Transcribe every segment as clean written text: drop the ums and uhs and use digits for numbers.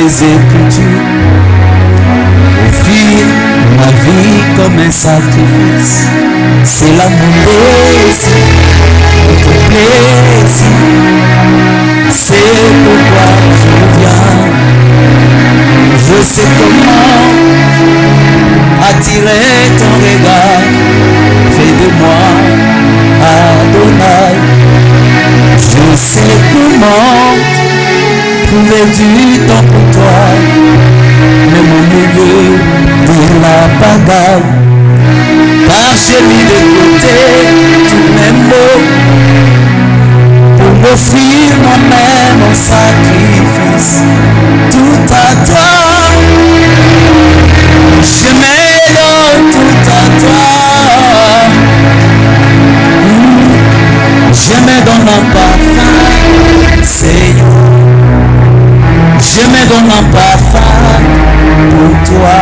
les Écritures, offrir ma vie comme un sacrifice. C'est là mon plaisir, notre plaisir. C'est pourquoi je viens. Je sais comment attirer ton regard. Fais de moi Adonai. Je sais comment trouver du temps pour toi, même au milieu de la bagaille. Car j'ai mis de côté tous mes mots pour m'offrir moi-même en sacrifice. Tout à toi, je me donne tout à toi. Je me donne un parfum, Seigneur. Je me donne un parfum pour toi.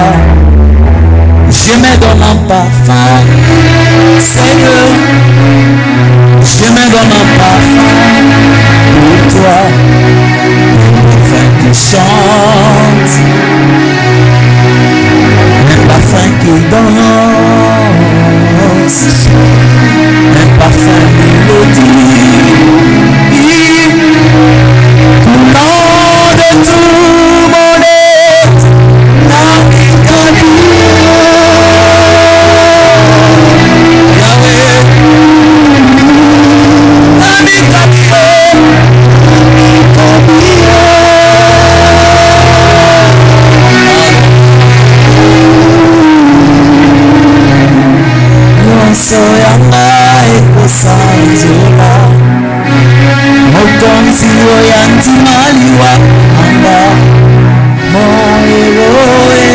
Je me donne un parfum, Seigneur. Je me donne un parfum pour toi. Un parfum qui chante, un parfum qui danse, un parfum mélodie. Tout le monde de tout mon être, soyanga ekosanzola mokonzi oyo andimaliwa anda moyelo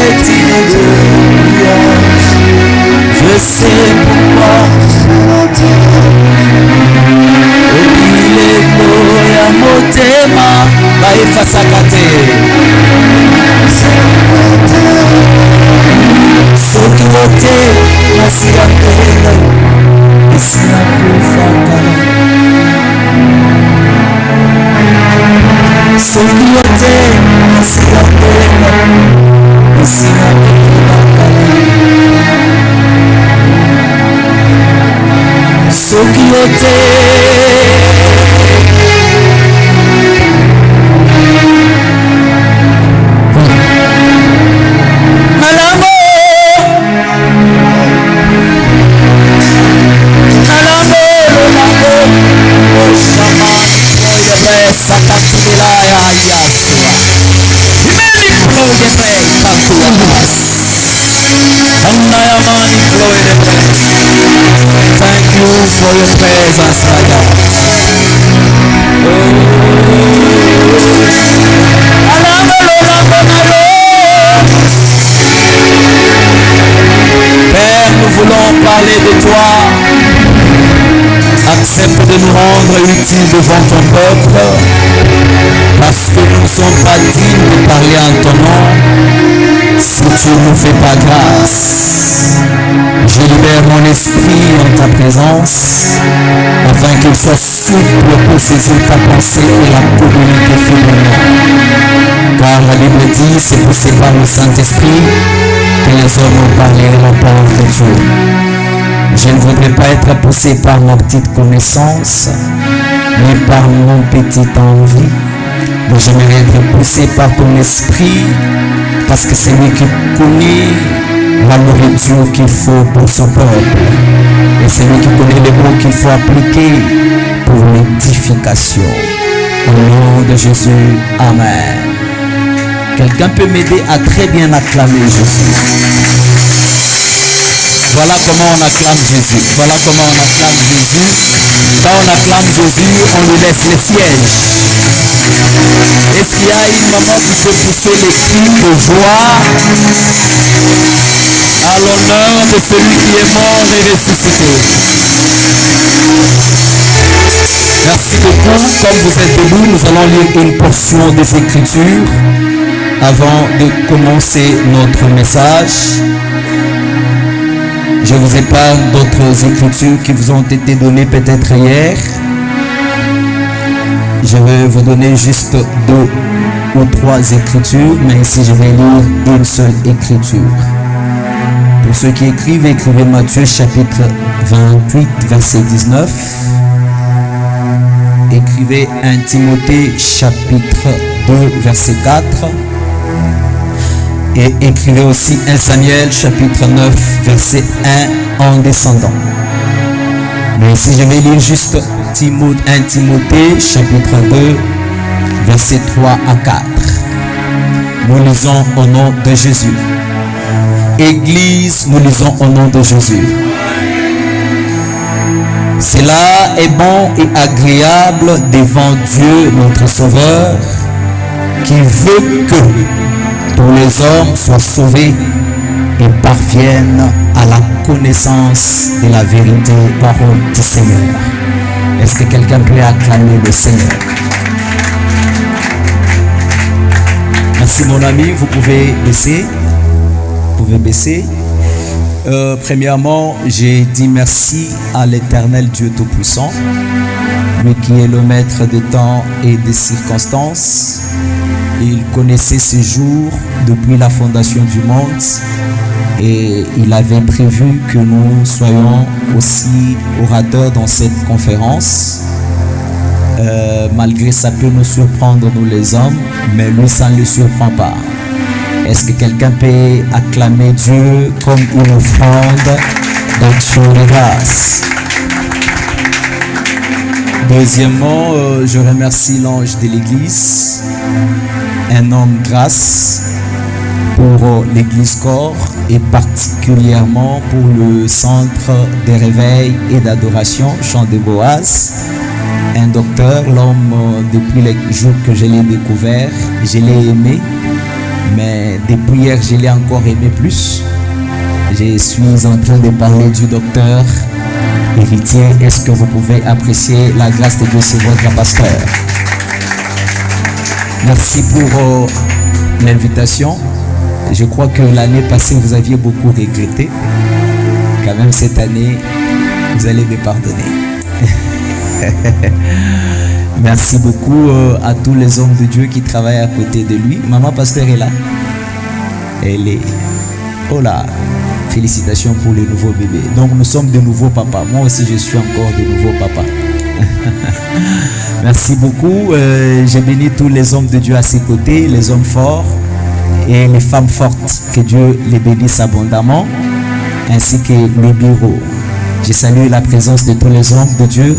etinedoya. Je sais pourquoi obileko ya motema baefasaka te. Soki wote nasirapela esina kofakala. Soki wote nasirapela esina kofakala. Soki wote thank you for your presence, my God. Père, nous voulons parler de toi. Accepte de nous rendre utiles devant ton peuple, parce que nous ne sommes pas dignes de parler en ton nom si tu ne nous fais pas grâce. Je libère mon esprit en ta présence, afin qu'il soit souple pour saisir ta pensée et la communiquer fidèlement. Car la Bible dit, c'est poussé par le Saint-Esprit que les hommes ont parlé la parole de Dieu. Je ne voudrais pas être poussé par ma petite connaissance, mais par mon petit envie. Mais j'aimerais être poussé par ton esprit, parce que c'est lui qui connaît la nourriture qu'il faut pour son peuple. Et c'est lui qui connaît les mots qu'il faut appliquer pour l'édification. Au nom de Jésus, Amen. Quelqu'un peut m'aider à très bien acclamer Jésus. Voilà comment on acclame Jésus. Voilà comment on acclame Jésus. Quand on acclame Jésus, on lui laisse les sièges. Est-ce qu'il y a une maman qui peut pousser les cris de joie à l'honneur de celui qui est mort et ressuscité? Merci beaucoup. Comme vous êtes debout, nous allons lire une portion des Écritures avant de commencer notre message. Je vous épargne d'autres Écritures qui vous ont été données peut-être hier. Je vais vous donner juste 2 ou 3 écritures, mais ici je vais lire une seule écriture. Pour ceux qui écrivent, écrivez Matthieu chapitre 28, verset 19. Écrivez 1 Timothée chapitre 2, verset 4. Et écrivez aussi 1 Samuel chapitre 9, verset 1 en descendant. Mais ici je vais lire juste 1 Timothée chapitre 2, verset 3 à 4. Nous lisons au nom de Jésus. Église, nous lisons au nom de Jésus. Cela est bon et agréable devant Dieu notre Sauveur, qui veut que tous les hommes soient sauvés et parviennent à la connaissance de la vérité, parole du Seigneur. Est-ce que quelqu'un peut acclamer le Seigneur? Merci mon ami, vous pouvez baisser. Vous pouvez baisser. Premièrement, j'ai dit merci à l'Éternel Dieu Tout-Puissant, lui qui est le maître des temps et des circonstances. Il connaissait ces jours depuis la fondation du monde et il avait prévu que nous soyons aussi orateurs dans cette conférence. Malgré ça peut nous surprendre, nous les hommes, mais lui ça ne le surprend pas. Est-ce que quelqu'un peut acclamer Dieu comme une offrande d'action de grâce? Deuxièmement, je remercie l'ange de l'église, un homme grâce pour l'église corps et particulièrement pour le centre de réveil et d'adoration, Chant de Boaz. Un docteur, l'homme, depuis les jours que je l'ai découvert, je l'ai aimé. Mais depuis hier, je l'ai encore aimé plus. Je suis en train de parler du docteur héritier. Est-ce que vous pouvez apprécier la grâce de Dieu sur votre pasteur? Merci pour l'invitation. Je crois que l'année passée, vous aviez beaucoup regretté. Quand même, cette année, vous allez me pardonner. Merci beaucoup à tous les hommes de Dieu qui travaillent à côté de lui. Maman pasteur est là. Elle est... Oh là, félicitations pour le nouveau bébé. Donc nous sommes de nouveaux papas. Moi aussi je suis encore de nouveaux papas. Merci beaucoup. J'ai béni tous les hommes de Dieu à ses côtés, les hommes forts et les femmes fortes. Que Dieu les bénisse abondamment, ainsi que le bureau. Je salue la présence de tous les hommes de Dieu.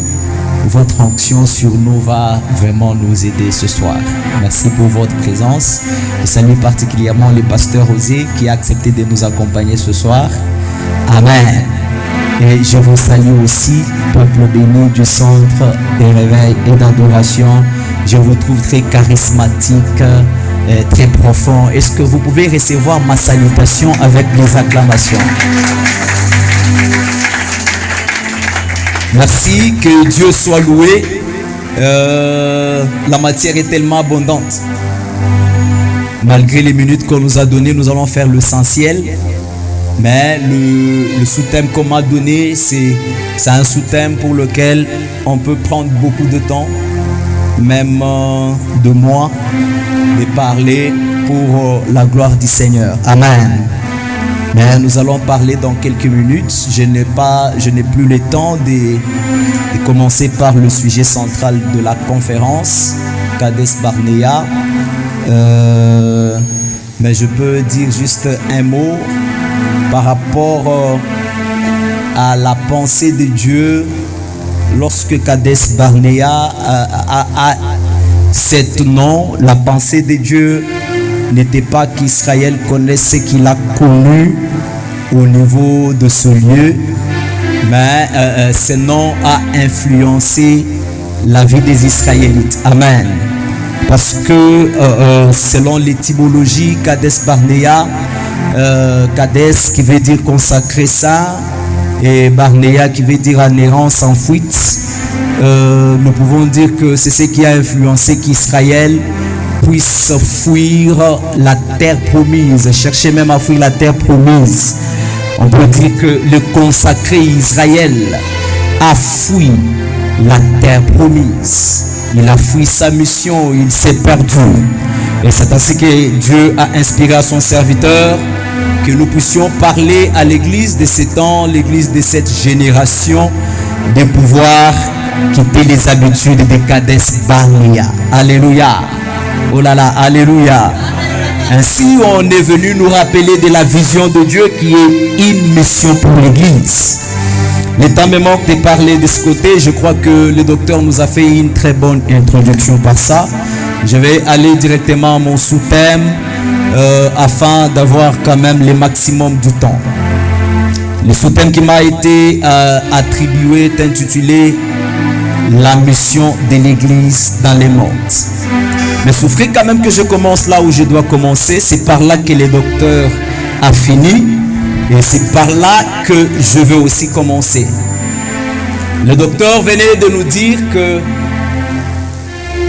Votre onction sur nous va vraiment nous aider ce soir. Merci pour votre présence. Je salue particulièrement le pasteur Osé qui a accepté de nous accompagner ce soir. Amen. Et je vous salue aussi, peuple béni du centre de réveil et d'adoration. Je vous trouve très charismatique, très profond. Est-ce que vous pouvez recevoir ma salutation avec les acclamations? Merci, que Dieu soit loué. La matière est tellement abondante. Malgré les minutes qu'on nous a données, nous allons faire l'essentiel. Mais le sous-thème qu'on m'a donné, c'est un sous-thème pour lequel on peut prendre beaucoup de temps, même 2 mois, de parler pour la gloire du Seigneur. Amen. Mais nous allons parler dans quelques minutes. Je n'ai plus le temps de commencer par le sujet central de la conférence, Kadesh Barnea. Mais je peux dire juste un mot par rapport à la pensée de Dieu lorsque Kadesh Barnea a cet nom. La pensée de Dieu n'était pas qu'Israël connaisse ce qu'il a connu au niveau de ce lieu, mais ce nom a influencé la vie des Israélites. Amen. Parce que selon l'étymologie, Kadesh Barnea, Kadesh qui veut dire consacrer ça, et Barnea qui veut dire en errant, sans fuite, nous pouvons dire que c'est ce qui a influencé qu'Israël puisse fuir la terre promise, chercher même à fuir la terre promise. On peut dire que le consacré Israël a fui la terre promise. il a fui sa mission, il s'est perdu. Et c'est ainsi que Dieu a inspiré à son serviteur que nous puissions parler à l'église de ces temps, l'église de cette génération, de pouvoir quitter les habitudes de Kades Barnea. Alléluia. Oh là là, alléluia. Ainsi, on est venu nous rappeler de la vision de Dieu qui est une mission pour l'église. Le temps me manque de parler de ce côté. Je crois que le docteur nous a fait une très bonne introduction par ça. Je vais aller directement à mon sous-thème afin d'avoir quand même le maximum du temps. Le sous-thème qui m'a été attribué est intitulé « La mission de l'Église dans le monde ». Mais souffrez quand même que je commence là où je dois commencer. C'est par là que le docteur a fini. Et c'est par là que je veux aussi commencer. Le docteur venait de nous dire que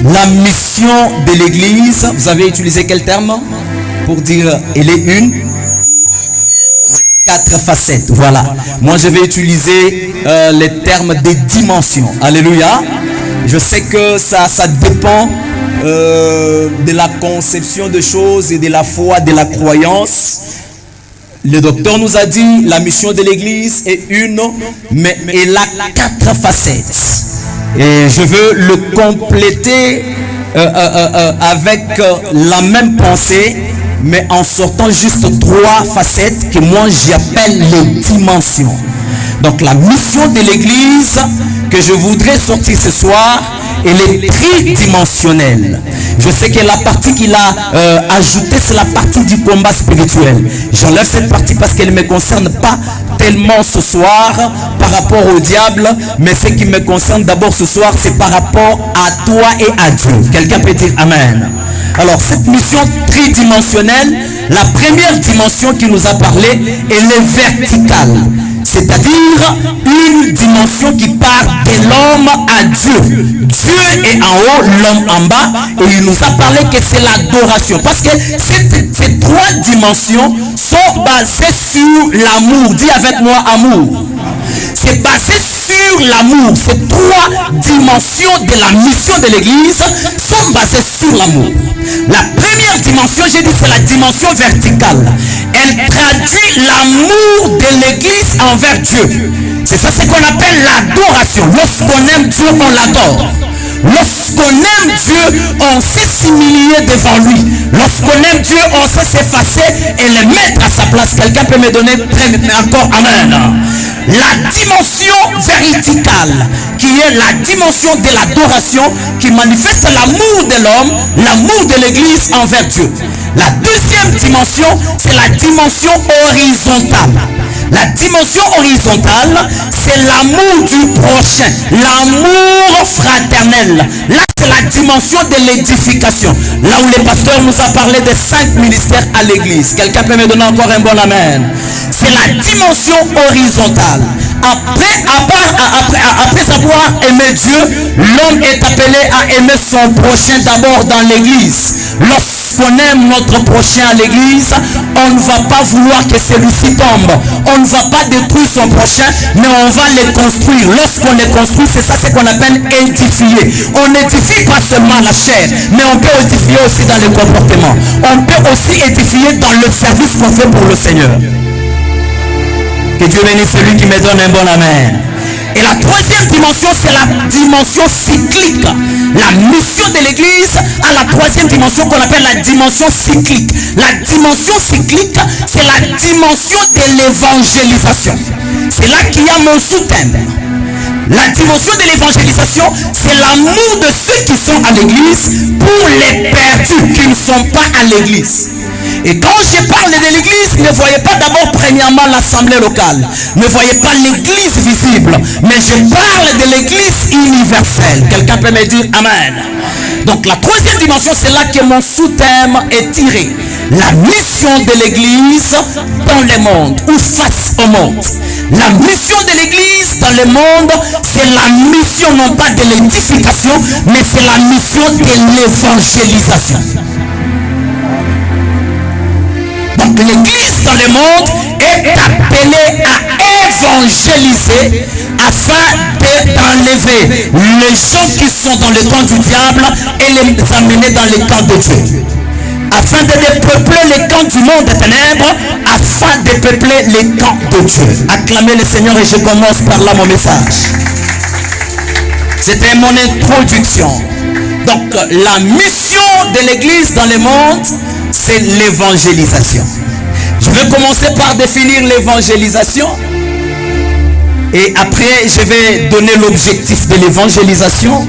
la mission de l'Église, vous avez utilisé quel terme pour dire elle est une? 4 facettes, voilà. Moi je vais utiliser les termes des dimensions. Alléluia. Je sais que ça dépend de la conception de choses et de la foi, de la croyance. Le docteur nous a dit la mission de l'église est une, mais elle a 4 facettes. Et je veux le compléter avec la même pensée, mais en sortant juste 3 facettes que moi j'appelle les dimensions. Donc la mission de l'église que je voudrais sortir ce soir, elle est tridimensionnelle. Je sais que la partie qu'il a ajoutée, c'est la partie du combat spirituel. J'enlève cette partie parce qu'elle ne me concerne pas tellement ce soir par rapport au diable, mais ce qui me concerne d'abord ce soir, c'est par rapport à toi et à Dieu. Quelqu'un peut dire Amen. Alors cette mission tridimensionnelle, la première dimension qui nous a parlé, elle est verticale. C'est-à-dire une dimension qui part de l'homme à Dieu. Dieu est en haut, l'homme en bas. Et il nous a parlé que c'est l'adoration. Parce que ces 3 dimensions sont basées sur l'amour. Dis avec moi amour. C'est basé sur l'amour. Ces 3 dimensions de la mission de l'église sont basées sur l'amour. La première dimension, j'ai dit, c'est la dimension verticale. Elle traduit l'amour de l'église envers Dieu. C'est ça ce qu'on appelle l'adoration. Lorsqu'on aime Dieu, on l'adore. Lorsqu'on aime Dieu, on sait s'humilier devant lui. Lorsqu'on aime Dieu, on sait s'effacer et le mettre à sa place. Quelqu'un peut me donner encore Amen. La dimension verticale, qui est la dimension de l'adoration, qui manifeste l'amour de l'homme, l'amour de l'église envers Dieu. La deuxième dimension, c'est la dimension horizontale. La dimension horizontale, c'est l'amour du prochain, l'amour fraternel. Là, c'est la dimension de l'édification. Là où le pasteur nous a parlé des 5 ministères à l'église. Quelqu'un peut me donner encore un bon amen. C'est la dimension horizontale. Après avoir aimé Dieu, l'homme est appelé à aimer son prochain d'abord dans l'église. Lorsqu'on aime notre prochain à l'église, on ne va pas vouloir que celui-ci tombe. On ne va pas détruire son prochain, mais on va les construire. Lorsqu'on les construit, c'est ça ce qu'on appelle édifier. On n'édifie pas seulement la chair, mais on peut édifier aussi dans le comportement. On peut aussi édifier dans le service qu'on fait pour le Seigneur. Que Dieu bénisse celui qui me donne un bon amen. Et la troisième dimension, c'est la dimension cyclique. La mission de l'église a la troisième dimension qu'on appelle la dimension cyclique. La dimension cyclique, c'est la dimension de l'évangélisation. C'est là qu'il y a mon sous-thème. La dimension de l'évangélisation, c'est l'amour de ceux qui sont à l'église pour les perdus qui ne sont pas à l'église. Et quand je parle de l'église, ne voyez pas d'abord premièrement l'assemblée locale. Ne voyez pas l'église visible. Mais je parle de l'église universelle. Quelqu'un peut me dire Amen. Donc la troisième dimension, c'est là que mon sous-thème est tiré. La mission de l'église dans le monde ou face au monde. La mission de l'église dans le monde, c'est la mission non pas de l'édification, mais c'est la mission de l'évangélisation. Donc l'église dans le monde est appelée à évangéliser afin d'enlever les gens qui sont dans le camp du diable et les amener dans le camp de Dieu. Afin de dépeupler les camps du monde des ténèbres, afin de peupler les camps de Dieu. Acclamez le Seigneur et je commence par là mon message. C'était mon introduction. Donc la mission de l'église dans le monde, c'est l'évangélisation. Je vais commencer par définir l'évangélisation. Et après, je vais donner l'objectif de l'évangélisation.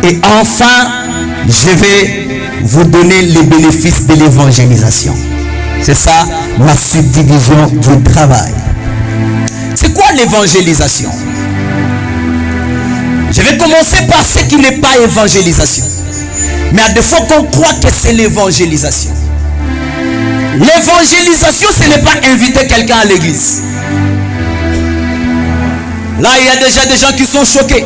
Et enfin, je vais vous donner les bénéfices de l'évangélisation. C'est ça, ma subdivision du travail. C'est quoi l'évangélisation? Je vais commencer par ce qui n'est pas évangélisation. Mais à défaut qu'on croit que c'est l'évangélisation. L'évangélisation, ce n'est pas inviter quelqu'un à l'église. Là, il y a déjà des gens qui sont choqués.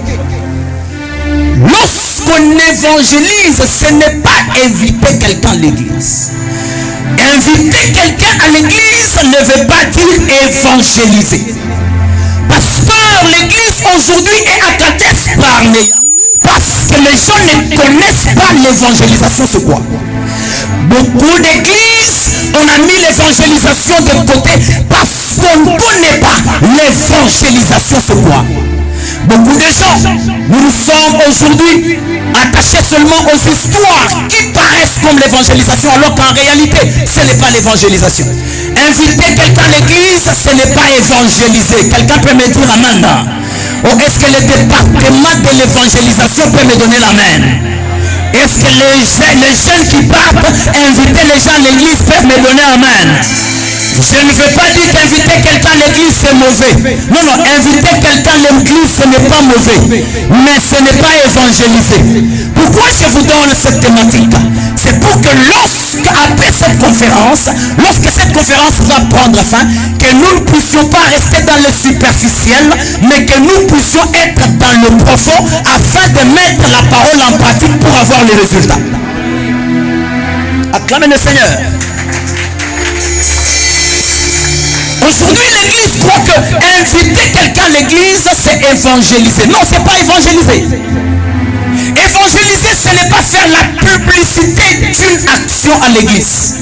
Lorsqu'on évangélise, ce n'est pas inviter quelqu'un à l'église. Inviter quelqu'un à l'église ne veut pas dire évangéliser. Pasteur, l'église aujourd'hui est attaquée par les... Parce que les gens ne connaissent pas l'évangélisation, c'est quoi? Beaucoup d'églises, on a mis l'évangélisation de côté parce qu'on ne connaît pas l'évangélisation, c'est quoi? Beaucoup de gens, nous sommes aujourd'hui attachés seulement aux histoires qui paraissent comme l'évangélisation, alors qu'en réalité, ce n'est pas l'évangélisation. Inviter quelqu'un à l'église, ce n'est pas évangéliser. Quelqu'un peut me dire amen. Ou est-ce que le département de l'évangélisation peut me donner l'amen? Est-ce que les jeunes qui partent inviter les gens à l'église peuvent me donner amen? Je ne veux pas dire qu'inviter quelqu'un à l'église c'est mauvais. Non, non, inviter quelqu'un à l'église ce n'est pas mauvais. Mais ce n'est pas évangéliser. Pourquoi je vous donne cette thématique? C'est pour que après cette conférence, lorsque cette conférence va prendre fin, que nous ne puissions pas rester dans le superficiel, mais que nous puissions être dans le profond afin de mettre la parole en pratique pour avoir les résultats. Acclamez le Seigneur. Aujourd'hui, l'église croit que inviter quelqu'un à l'église, c'est évangéliser. Non, c'est pas évangéliser. Évangéliser, ce n'est pas faire la publicité d'une action à l'église.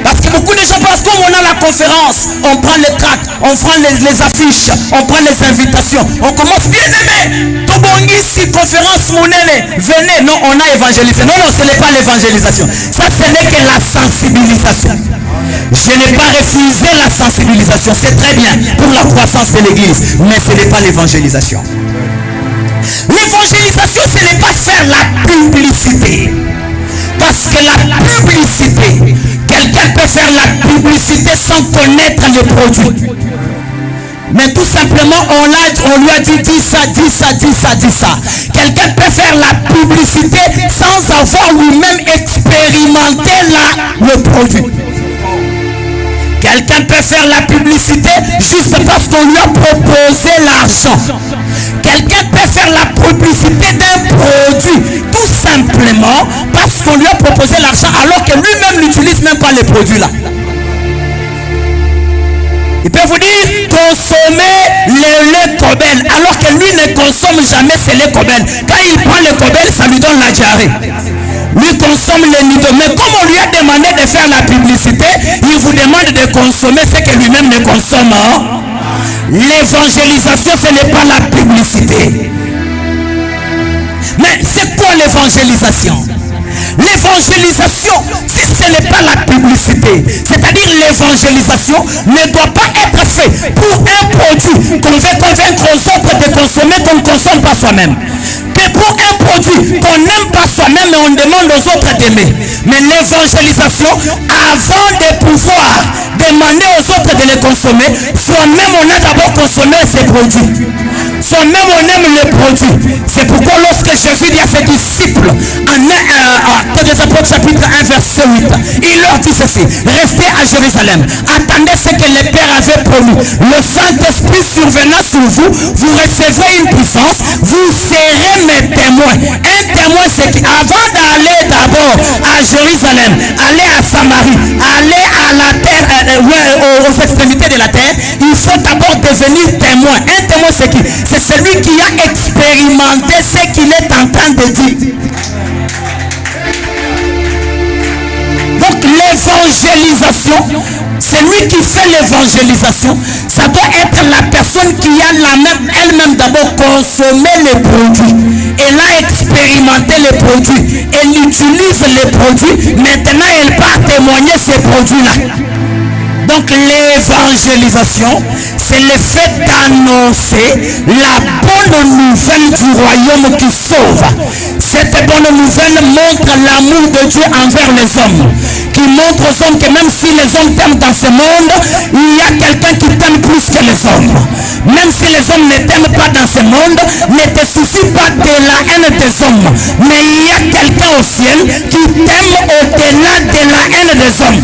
Parce que beaucoup de gens pensent, comme on a la conférence, on prend les tracts, on prend les affiches, on prend les invitations, on commence bien aimé. Tobongi, si conférence monnaie, venez. Non, on a évangélisé. Non, non, ce n'est pas l'évangélisation. Ça, ce n'est que la sensibilisation. Je n'ai pas refusé la sensibilisation. C'est très bien pour la croissance de l'église. Mais ce n'est pas l'évangélisation. L'évangélisation, ce n'est pas faire la publicité. Parce que la publicité, quelqu'un peut faire la publicité sans connaître le produit. Mais tout simplement, on lui a dit ça, dis ça, dis ça, dis ça. Quelqu'un peut faire la publicité sans avoir lui-même expérimenté le produit. Quelqu'un peut faire la publicité juste parce qu'on lui a proposé l'argent. Quelqu'un peut faire la publicité d'un produit tout simplement parce qu'on lui a proposé l'argent alors que lui-même n'utilise même pas les produits là. Il peut vous dire consommer le lait Cobel alors que lui ne consomme jamais ce lait Cobel. Quand il prend le Cobel, ça lui donne la diarrhée. Lui consomme le nido. Mais comme on lui a demandé de faire la publicité, il vous demande de consommer ce que lui-même ne consomme. L'évangélisation, ce n'est pas la publicité. Mais c'est quoi l'évangélisation? L'évangélisation, si ce n'est pas la publicité, c'est-à-dire l'évangélisation ne doit pas être fait pour un produit qu'on veut convaincre aux autres de consommer qu'on ne consomme pas soi-même. Que pour un produit qu'on n'aime pas soi-même et on demande aux autres d'aimer. Mais l'évangélisation, avant de pouvoir demander aux autres de les consommer, soi-même on a d'abord consommé ces produits. Soi-même on aime les produits. C'est pourquoi lorsque Jésus dit à ses disciples en Actes des Apôtres chapitre 1 verset 8, il leur dit ceci: restez à Jérusalem, attendez ce que le Père avait promis. Le Saint-Esprit survenant sur vous, vous recevrez une puissance, vous serez mes témoins. Un témoin, c'est qu'avant d'aller d'abord à Jérusalem, aller à Samarie, aux extrémités de la terre, il faut d'abord devenir témoin. Un témoin, c'est qui? C'est celui qui a expérimenté ce qu'il est en train de dire. Donc l'évangélisation, c'est lui qui fait l'évangélisation. Ça doit être la personne qui a elle-même d'abord consommé les produits. Elle a expérimenté les produits. Elle utilise les produits. Maintenant, elle part témoigner ces produits-là. Donc l'évangélisation, c'est le fait d'annoncer la bonne nouvelle du royaume qui sauve. Cette bonne nouvelle montre l'amour de Dieu envers les hommes, qui montre aux hommes que même si les hommes t'aiment dans ce monde, il y a quelqu'un qui t'aime plus que les hommes. Même si les hommes ne t'aiment pas dans ce monde, ne te soucie pas de la haine des hommes, mais il y a quelqu'un au ciel qui t'aime au-delà de la haine des hommes.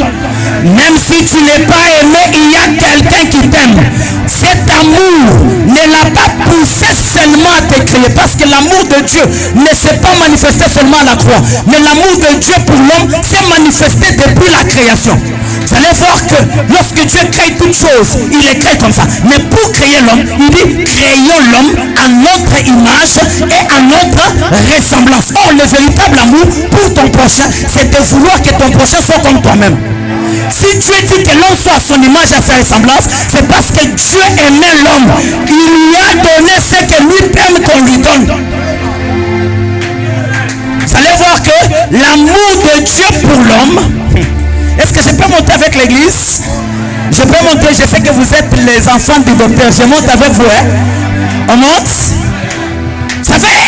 Même si tu n'es pas aimé, il y a quelqu'un qui t'aime. Cet amour ne l'a pas poussé seulement à te créer, parce que l'amour de Dieu ne s'est pas manifesté seulement à la croix, mais l'amour de Dieu pour l'homme s'est manifesté depuis la création. Vous allez voir que lorsque Dieu crée toutes choses, il les crée comme ça. Mais pour créer l'homme, il dit créons l'homme à notre image et à notre ressemblance. Or, le véritable amour pour ton prochain, c'est de vouloir que ton prochain soit comme toi-même. Si Dieu dit que l'homme soit à son image et à sa ressemblance, c'est parce que Dieu aimait l'homme. Il lui a donné ce que lui aime qu'on lui donne. Vous allez voir que l'amour de Dieu pour l'homme. Est-ce que je peux monter avec l'église? Je peux monter, je sais que vous êtes les enfants du docteur. Je monte avec vous, hein? On monte? Ça fait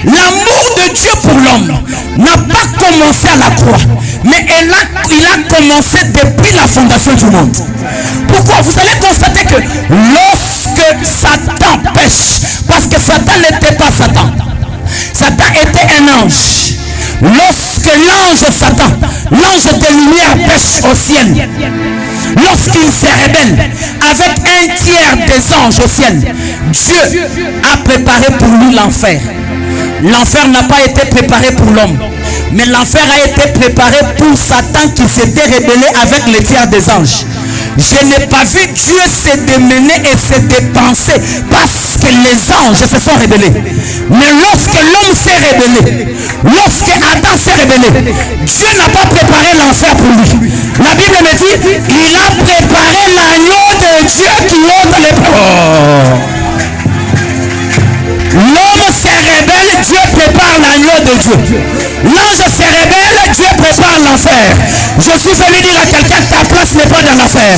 l'amour de Dieu pour l'homme n'a pas commencé à la croix, mais il a commencé depuis la fondation du monde. Pourquoi? Vous allez constater que lorsque Satan pêche, parce que Satan n'était pas Satan, Satan était un ange. Lorsque l'ange Satan, l'ange de lumière pêche au ciel, lorsqu'il se rebelle avec un tiers des anges au ciel, Dieu a préparé pour lui l'enfer. L'enfer n'a pas été préparé pour l'homme, mais l'enfer a été préparé pour Satan qui s'était rebellé avec le tiers des anges. Je n'ai pas vu Dieu se démener et se dépenser parce que les anges se sont rebellés. Mais lorsque l'homme s'est rebellé, lorsque Adam s'est rebellé, Dieu n'a pas préparé l'enfer pour lui. La Bible me dit, il a préparé l'agneau de Dieu qui ôte les peaux. L'homme se rebelle, Dieu prépare l'agneau de Dieu. L'ange se rebelle, Dieu prépare l'enfer. Je suis venu dire à quelqu'un, ta place n'est pas dans l'enfer.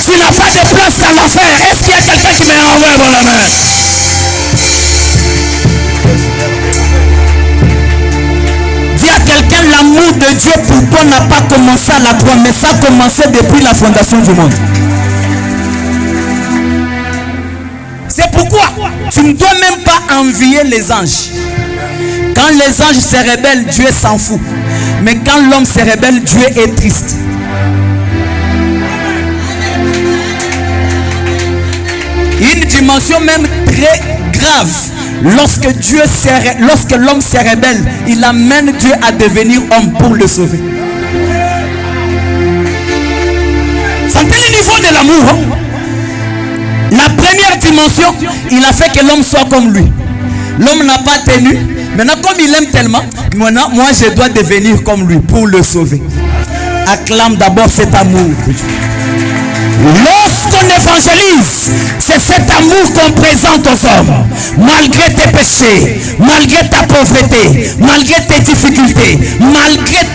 Tu n'as pas de place dans l'enfer. Est-ce qu'il y a quelqu'un qui m'a envoyé dans la main? Dis à quelqu'un, l'amour de Dieu pour toi n'a pas commencé à la croix, mais ça a commencé depuis la fondation du monde. C'est pourquoi tu ne dois même pas envier les anges. Quand les anges se rebellent, Dieu s'en fout. Mais quand l'homme se rebelle, Dieu est triste. Une dimension même très grave. Lorsque l'homme se rebelle, il amène Dieu à devenir homme pour le sauver. Sentez le niveau de l'amour, hein? La première dimension, il a fait que l'homme soit comme lui. L'homme n'a pas tenu. Maintenant, comme il aime tellement, maintenant, moi, je dois devenir comme lui pour le sauver. Acclame d'abord cet amour. Lorsqu'on évangélise, c'est cet amour qu'on présente aux hommes. Malgré tes péchés, malgré ta pauvreté, malgré tes difficultés, malgré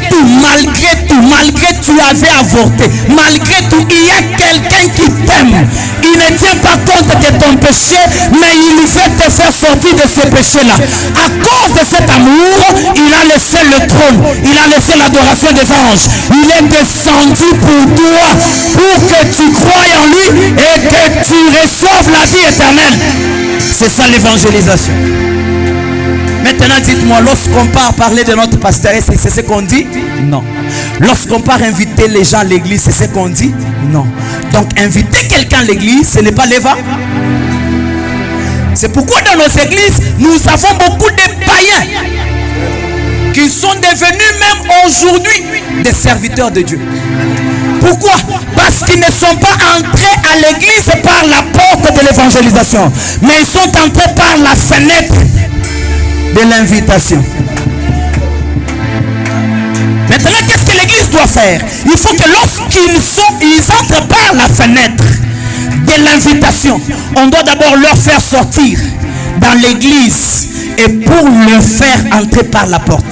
tu avais avorté, malgré tout, il y a quelqu'un qui t'aime. Il ne tient pas compte de ton péché, mais il veut te faire sortir de ce péché-là. À cause de cet amour, il a laissé le trône, il a laissé l'adoration des anges. Il est descendu pour toi, pour que tu crois en lui et que tu reçoives la vie éternelle. C'est ça l'évangélisation. Maintenant, dites-moi, lorsqu'on part parler de notre pasteur, c'est ce qu'on dit? Non. Lorsqu'on part inviter les gens à l'église, c'est ce qu'on dit? Non. Donc, inviter quelqu'un à l'église, ce n'est pas l'évangile. C'est pourquoi dans nos églises, nous avons beaucoup de païens qui sont devenus même aujourd'hui des serviteurs de Dieu. Pourquoi? Parce qu'ils ne sont pas entrés à l'église par la porte de l'évangélisation, mais ils sont entrés par la fenêtre de l'invitation. Maintenant, qu'est-ce que l'église doit faire? Il faut que lorsqu'ils entrent par la fenêtre de l'invitation, on doit d'abord leur faire sortir dans l'église et pour le faire entrer par la porte.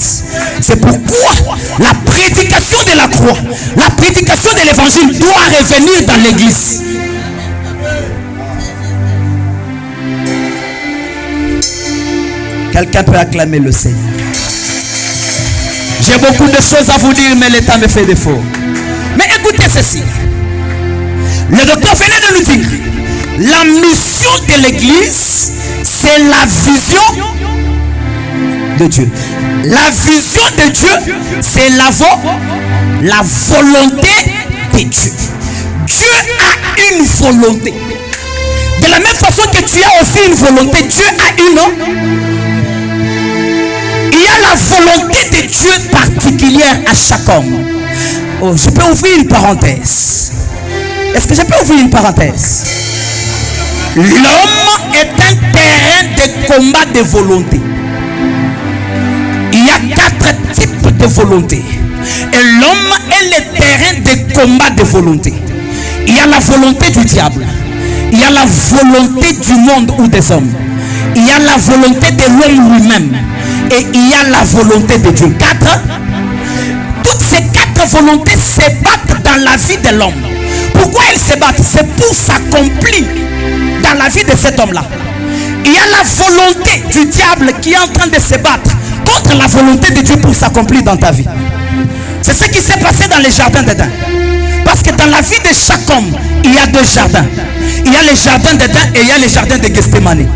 C'est pourquoi la prédication de la croix, la prédication de l'évangile doit revenir dans l'église. Quelqu'un peut acclamer le Seigneur. J'ai beaucoup de choses à vous dire, mais le temps me fait défaut. Mais écoutez ceci. Le docteur venait de nous dire, la mission de l'église, c'est la vision de Dieu. La vision de Dieu, c'est la volonté de Dieu. Dieu a une volonté. De la même façon que tu as aussi une volonté, Dieu a une. Il y a la volonté de Dieu particulière à chaque homme. Oh, je peux ouvrir une parenthèse. Est-ce que je peux ouvrir une parenthèse? L'homme est un terrain de combat de volonté. Il y a 4 types de volonté. Et l'homme est le terrain de combat de volonté. Il y a la volonté du diable. Il y a la volonté du monde ou des hommes. Il y a la volonté de l'homme lui-même. Et il y a la volonté de Dieu. 4. Toutes ces 4 volontés se battent dans la vie de l'homme. Pourquoi elles se battent? C'est pour s'accomplir dans la vie de cet homme-là. Il y a la volonté du diable qui est en train de se battre contre la volonté de Dieu pour s'accomplir dans ta vie. C'est ce qui s'est passé dans les jardins d'Éden. Parce que dans la vie de chaque homme, il y a 2 jardins. Il y a les jardins d'Éden et il y a les jardins de Gethsémani.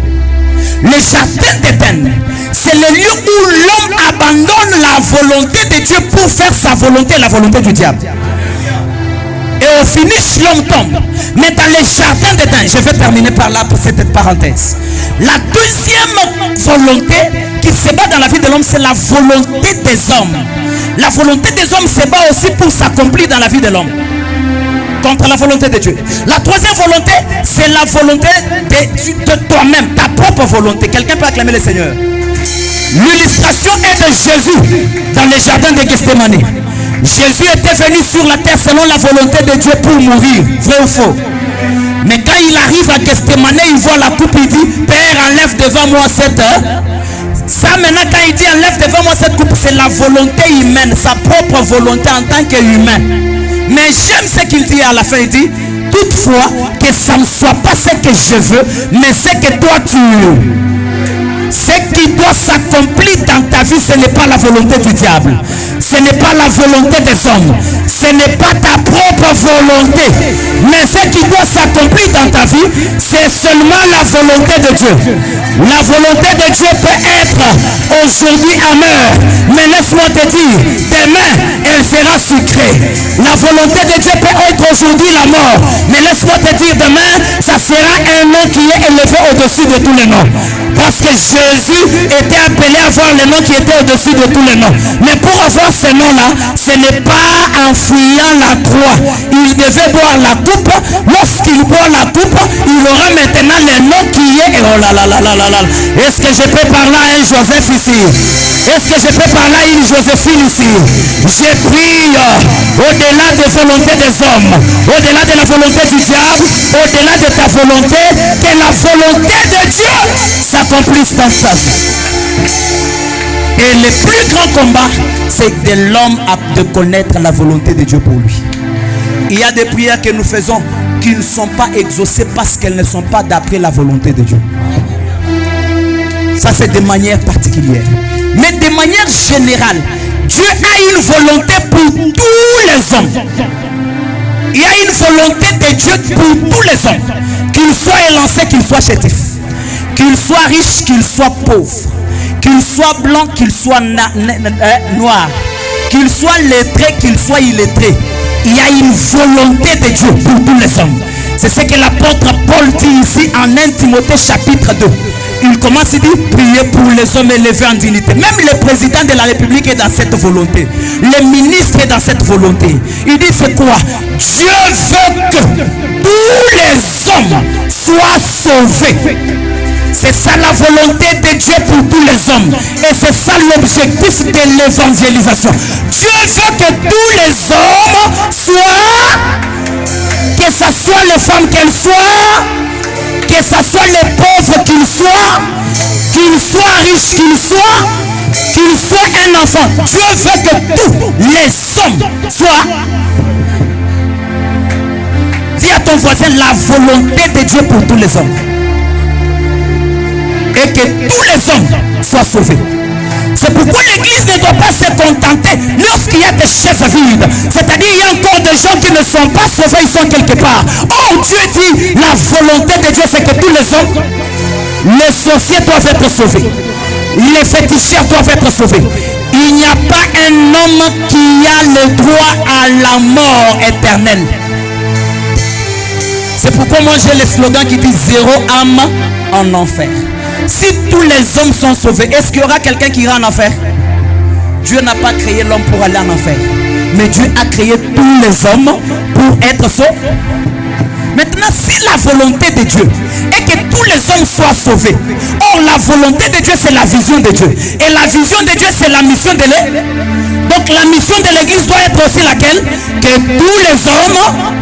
Le jardin d'Éden, c'est le lieu où l'homme abandonne la volonté de Dieu pour faire sa volonté, la volonté du diable. Et au finish, l'homme tombe. Mais dans les jardins d'Éden, je vais terminer par là pour cette parenthèse. La deuxième volonté qui se bat dans la vie de l'homme, c'est la volonté des hommes. La volonté des hommes se bat aussi pour s'accomplir dans la vie de l'homme. Contre la volonté de Dieu. La troisième volonté, c'est la volonté de toi-même, ta propre volonté. Quelqu'un peut acclamer le Seigneur. L'illustration est de Jésus dans les jardins de Gethsémani. Jésus était venu sur la terre selon la volonté de Dieu pour mourir, vrai ou faux? Mais quand il arrive à Gethsémani, il voit la coupe, il dit, Père, enlève devant moi cette heure. Ça maintenant, quand il dit enlève devant moi cette coupe, c'est la volonté humaine, sa propre volonté en tant qu'humain. Mais j'aime ce qu'il dit à la fin, il dit, toutefois, que ça ne soit pas ce que je veux, mais ce que toi tu veux. Ce qui doit s'accomplir dans ta vie, ce n'est pas la volonté du diable. Ce n'est pas la volonté des hommes. Ce n'est pas ta propre volonté. Mais ce qui doit s'accomplir dans ta vie, c'est seulement la volonté de Dieu. La volonté de Dieu peut être aujourd'hui amère. Mais laisse-moi te dire, demain, elle sera sucrée. La volonté de Dieu peut être aujourd'hui la mort. Mais laisse-moi te dire, demain, ça sera un nom qui est élevé au-dessus de tous les noms. Parce que Jésus était appelé à avoir le nom qui était au-dessus de tous les noms. Mais pour avoir ce nom-là, ce n'est pas en fuyant la croix. Il devait boire la coupe. Lorsqu'il boit la coupe, il aura maintenant le nom qui est... Oh là là là là là là. Est-ce que je peux parler à un Joseph ici? Est-ce que je peux parler à une Joséphine ici? Je prie au-delà des volontés des hommes, au-delà de la volonté du diable, au-delà de ta volonté, que la volonté de Dieu s'accomplisse dans ta vie. Et le plus grand combat, c'est de l'homme de connaître la volonté de Dieu pour lui. Il y a des prières que nous faisons qui ne sont pas exaucées parce qu'elles ne sont pas d'après la volonté de Dieu. Ça, c'est de manière particulière. Mais de manière générale, Dieu a une volonté pour tous les hommes. Il y a une volonté de Dieu pour tous les hommes. Qu'ils soient élancés, qu'ils soient chétifs. Qu'ils soient riches, qu'ils soient pauvres. Qu'ils soient blancs, qu'ils soient noirs. Qu'ils soient lettrés, qu'ils soient illettrés. Il y a une volonté de Dieu pour tous les hommes. C'est ce que l'apôtre Paul dit ici en 1 Timothée chapitre 2. il commence à dire prier pour les hommes élevés en dignité. Même le président de la République est dans cette volonté. Le ministre est dans cette volonté. Il dit c'est quoi? Dieu veut que tous les hommes soient sauvés. C'est ça la volonté de Dieu pour tous les hommes. Et c'est ça l'objectif de l'évangélisation. Dieu veut que tous les hommes soient, que ce soit les femmes qu'elles soient, que ce soit les pauvres qu'ils soient riches qu'ils soient un enfant. Dieu veut que tous les hommes soient. Dis à ton voisin la volonté de Dieu pour tous les hommes. Et que tous les hommes soient sauvés. C'est pourquoi l'église ne doit pas se contenter lorsqu'il y a des chaises vides. C'est-à-dire il y a encore des gens qui ne sont pas sauvés, ils sont quelque part. Oh, Dieu dit, la volonté de Dieu c'est que tous les hommes, les sorciers doivent être sauvés. Les féticheurs doivent être sauvés. Il n'y a pas un homme qui a le droit à la mort éternelle. C'est pourquoi moi j'ai le slogan qui dit zéro âme en enfer. Si tous les hommes sont sauvés, est-ce qu'il y aura quelqu'un qui ira en enfer? Dieu n'a pas créé l'homme pour aller en enfer. Mais Dieu a créé tous les hommes pour être sauvés. Maintenant, si la volonté de Dieu est que tous les hommes soient sauvés, or la volonté de Dieu c'est la vision de Dieu. Et la vision de Dieu c'est la mission de l'église. Donc la mission de l'église doit être aussi laquelle? Que tous les hommes...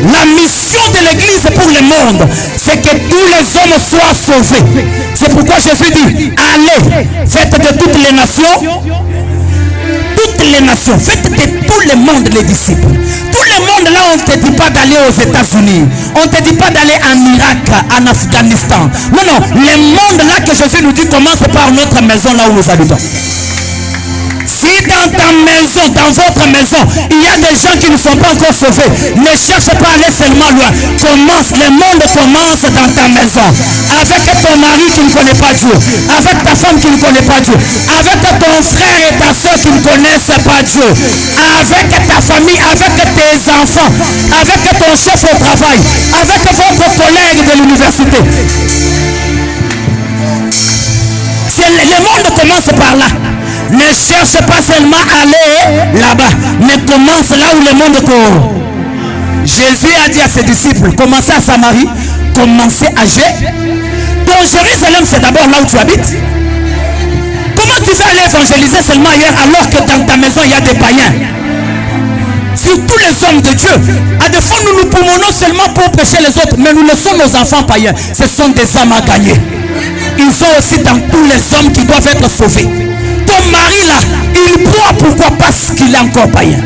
La mission de l'église pour le monde, c'est que tous les hommes soient sauvés. C'est pourquoi Jésus dit, allez, faites de toutes les nations, faites de tout le monde les disciples. Tout le monde là, on ne te dit pas d'aller aux États-Unis, on ne te dit pas d'aller en Irak, en Afghanistan. Non, le monde là que Jésus nous dit commence par notre maison là où nous habitons. Si dans ta maison, dans votre maison, il y a des gens qui ne sont pas encore sauvés, ne cherche pas à aller seulement loin. Le monde commence dans ta maison. Avec ton mari qui ne connaît pas Dieu, avec ta femme qui ne connaît pas Dieu, avec ton frère et ta soeur qui ne connaissent pas Dieu, avec ta famille, avec tes enfants, avec ton chef au travail, avec votre collègue de l'université. Le monde commence par là. Ne cherche pas seulement à aller là-bas, mais commence là où le monde court. Jésus a dit à ses disciples, commencez à Samarie, commencez à Jérusalem. Donc Jérusalem, c'est d'abord là où tu habites. Comment tu vas aller évangéliser seulement ailleurs alors que dans ta maison il y a des païens? Sur tous les hommes de Dieu, à des fois nous nous promenons seulement pour prêcher les autres, mais nous laissons nos enfants païens. Ce sont des âmes à gagner. Ils sont aussi dans tous les hommes qui doivent être sauvés. Ton mari là, il boit, pourquoi? Parce qu'il est encore païen.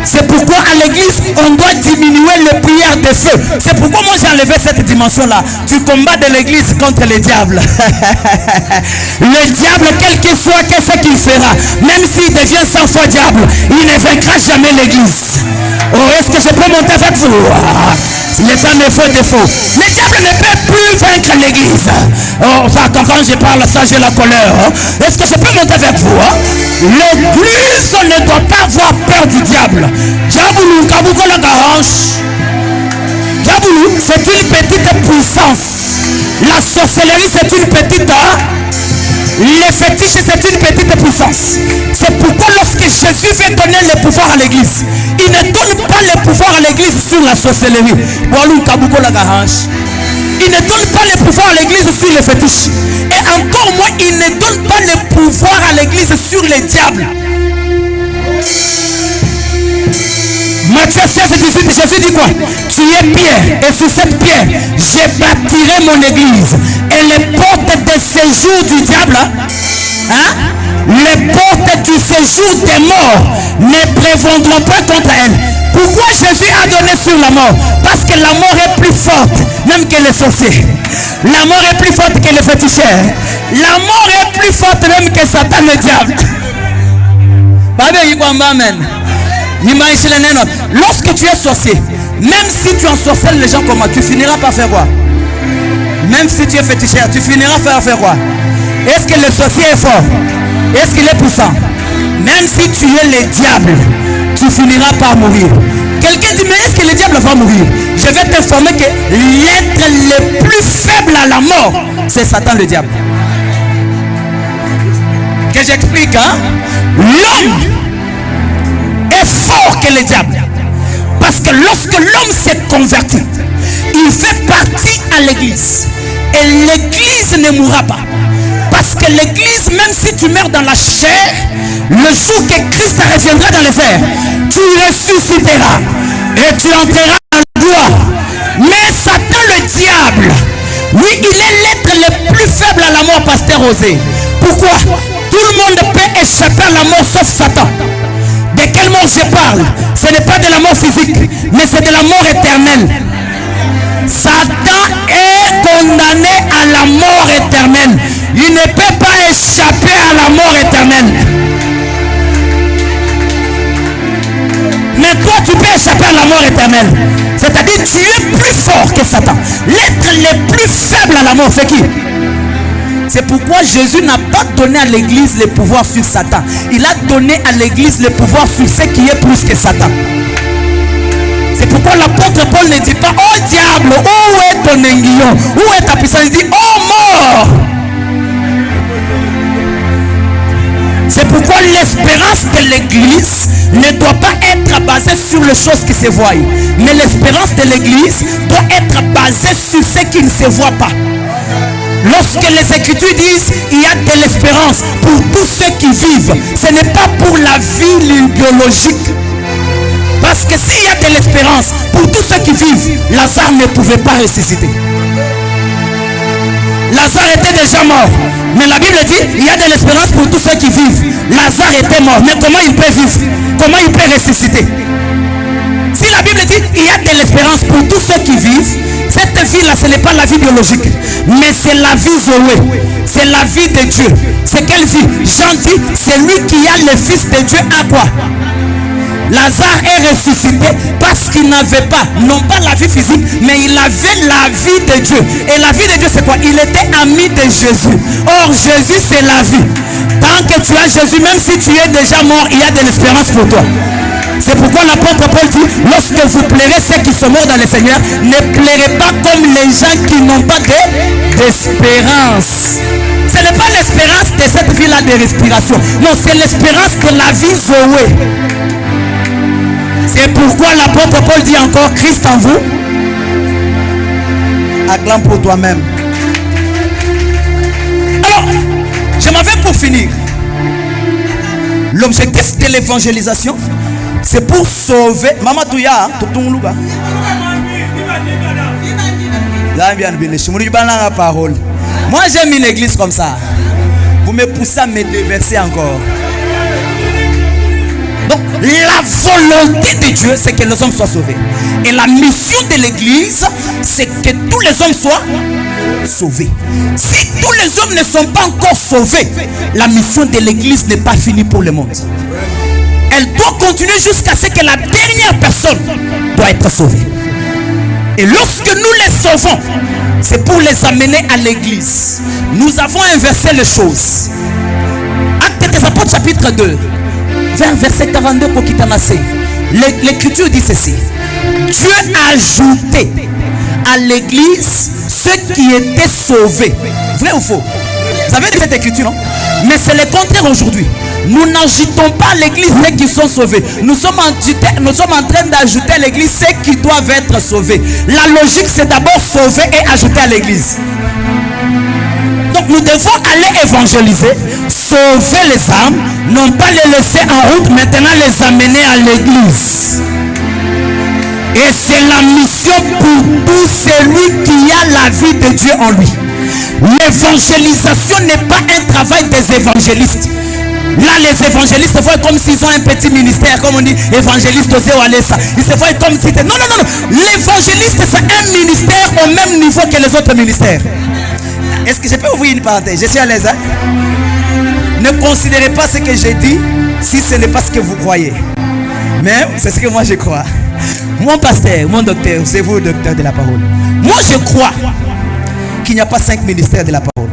C'est pourquoi à l'église, on doit diminuer les prières de feu. C'est pourquoi moi j'ai enlevé cette dimension-là. Du combat de l'église contre le diable. Le diable, quel qu'il soit, qu'est-ce qu'il fera? Même s'il devient 100 fois diable, il ne vaincra jamais l'église. Oh, est-ce que je peux monter avec vous? Le temps me faut défaut. Le diable ne peut plus vaincre l'église. Oh, enfin, quand je parle ça, j'ai la colère. Est-ce que je peux monter avec vous? L'église ne doit pas avoir peur du diable. Diaboulou, Kabouko la garanche. Diaboulou, c'est une petite puissance. La sorcellerie, c'est une petite... Les fétiches, c'est une petite puissance. C'est pourquoi lorsque Jésus veut donner le pouvoir à l'église, il ne donne pas le pouvoir à l'église sur la sorcellerie. Il ne donne pas le pouvoir à l'église sur les fétiches. Et encore moins, il ne donne pas le pouvoir à l'église sur les diables. Matthieu 16, 18, Jésus dit quoi? Tu es pierre, et sur cette pierre, je bâtirai mon église. Et les portes de séjour du diable, les portes du séjour des morts ne prévaudront pas contre elle. Pourquoi Jésus a donné sur la mort? Parce que la mort est plus forte même que les sorciers. La mort est plus forte que les féticheurs. La mort est plus forte même que Satan le diable. Amen. Lorsque tu es sorcier, même si tu ensorcelles les gens comme moi, tu finiras par faire quoi? Même si tu es féticheur, tu finiras par faire quoi? Est-ce que le sorcier est fort? Est-ce qu'il est puissant? Même si tu es le diable, tu finiras par mourir. Quelqu'un dit, mais est-ce que le diable va mourir? Je vais t'informer que l'être le plus faible à la mort, c'est Satan le diable. Que j'explique, hein? L'homme est fort que le diable. Parce que lorsque l'homme s'est converti, il fait partie à l'église. Et l'église ne mourra pas. Parce que l'église, même si tu meurs dans la chair, le jour que Christ reviendra dans les airs, tu ressusciteras et tu entreras dans la gloire. Mais Satan le diable, oui, il est l'être le plus faible à la mort, pasteur Osé. Pourquoi? Tout le monde peut échapper à la mort sauf Satan. De quelle mort je parle? Ce n'est pas de la mort physique, mais c'est de la mort éternelle. Satan est condamné à la mort éternelle. Il ne peut pas échapper à la mort éternelle. Mais toi, tu peux échapper à la mort éternelle. C'est-à-dire tu es plus fort que Satan. L'être le plus faible à la mort, c'est qui? C'est pourquoi Jésus n'a pas donné à l'église le pouvoir sur Satan. Il a donné à l'église le pouvoir sur ce qui est plus que Satan. C'est pourquoi l'apôtre Paul ne dit pas, oh diable, où est ton aiguillon? Où est ta puissance? Il dit, oh mort. C'est pourquoi l'espérance de l'église ne doit pas être basée sur les choses qui se voient. Mais l'espérance de l'église doit être basée sur ce qui ne se voit pas. Lorsque les Écritures disent il y a de l'espérance pour tous ceux qui vivent, ce n'est pas pour la vie biologique. Parce que s'il y a de l'espérance pour tous ceux qui vivent, Lazare ne pouvait pas ressusciter. Lazare était déjà mort. Mais la Bible dit il y a de l'espérance pour tous ceux qui vivent. Lazare était mort. Mais comment il peut vivre? Comment il peut ressusciter? Si la Bible dit il y a de l'espérance pour tous ceux qui vivent, cette vie-là, ce n'est pas la vie biologique, mais c'est la vie Zoé. C'est la vie de Dieu. C'est quelle vie? Jean dit, c'est lui qui a le Fils de Dieu à quoi? Lazare est ressuscité parce qu'il n'avait pas, non pas la vie physique, mais il avait la vie de Dieu. Et la vie de Dieu, c'est quoi? Il était ami de Jésus. Or, Jésus, c'est la vie. Tant que tu as Jésus, même si tu es déjà mort, il y a de l'espérance pour toi. C'est pourquoi l'apôtre Paul dit, lorsque vous plairez ceux qui sont morts dans le Seigneur, ne plairez pas comme les gens qui n'ont pas d'espérance. Ce n'est pas l'espérance de cette vie-là de respiration. Non, c'est l'espérance de la vie Zoé. C'est pourquoi l'apôtre Paul dit encore, Christ en vous, acclame pour toi-même. Alors, je m'en vais pour finir. L'objectif de l'évangélisation, c'est pour sauver. Maman Touya, parole. Moi j'aime une église comme ça. Vous me poussez à me déverser encore. Donc la volonté de Dieu, c'est que les hommes soient sauvés. Et la mission de l'église, c'est que tous les hommes soient sauvés. Si tous les hommes ne sont pas encore sauvés, la mission de l'église n'est pas finie pour le monde. Elle doit continuer jusqu'à ce que la dernière personne doit être sauvée. Et lorsque nous les sauvons, c'est pour les amener à l'église. Nous avons inversé les choses. Actes des Apôtres chapitre 2, vers verset 42 pour Kitanase. L'écriture dit ceci. Dieu a ajouté à l'église ceux qui étaient sauvés. Vrai ou faux? Vous avez dit cette écriture, non? Mais c'est le contraire aujourd'hui. Nous n'ajoutons pas à l'église ceux qui sont sauvés. Nous sommes en train d'ajouter à l'église ceux qui doivent être sauvés. La logique, c'est d'abord sauver et ajouter à l'église. Donc nous devons aller évangéliser, sauver les âmes, non pas les laisser en route, maintenant les amener à l'église. Et c'est la mission pour tout celui qui a la vie de Dieu en lui. L'évangélisation n'est pas un travail des évangélistes. Là, les évangélistes se voient comme s'ils ont un petit ministère, comme on dit, évangéliste Osé ou Alessa. Ils se voient comme si c'était... Non. L'évangéliste, c'est un ministère au même niveau que les autres ministères. Est-ce que je peux ouvrir une parenthèse? Je suis à l'aise, hein? Ne considérez pas ce que j'ai dit si ce n'est pas ce que vous croyez. Mais c'est ce que moi je crois. Mon pasteur, mon docteur, c'est vous le docteur de la parole. Moi je crois qu'il n'y a pas 5 ministères de la parole.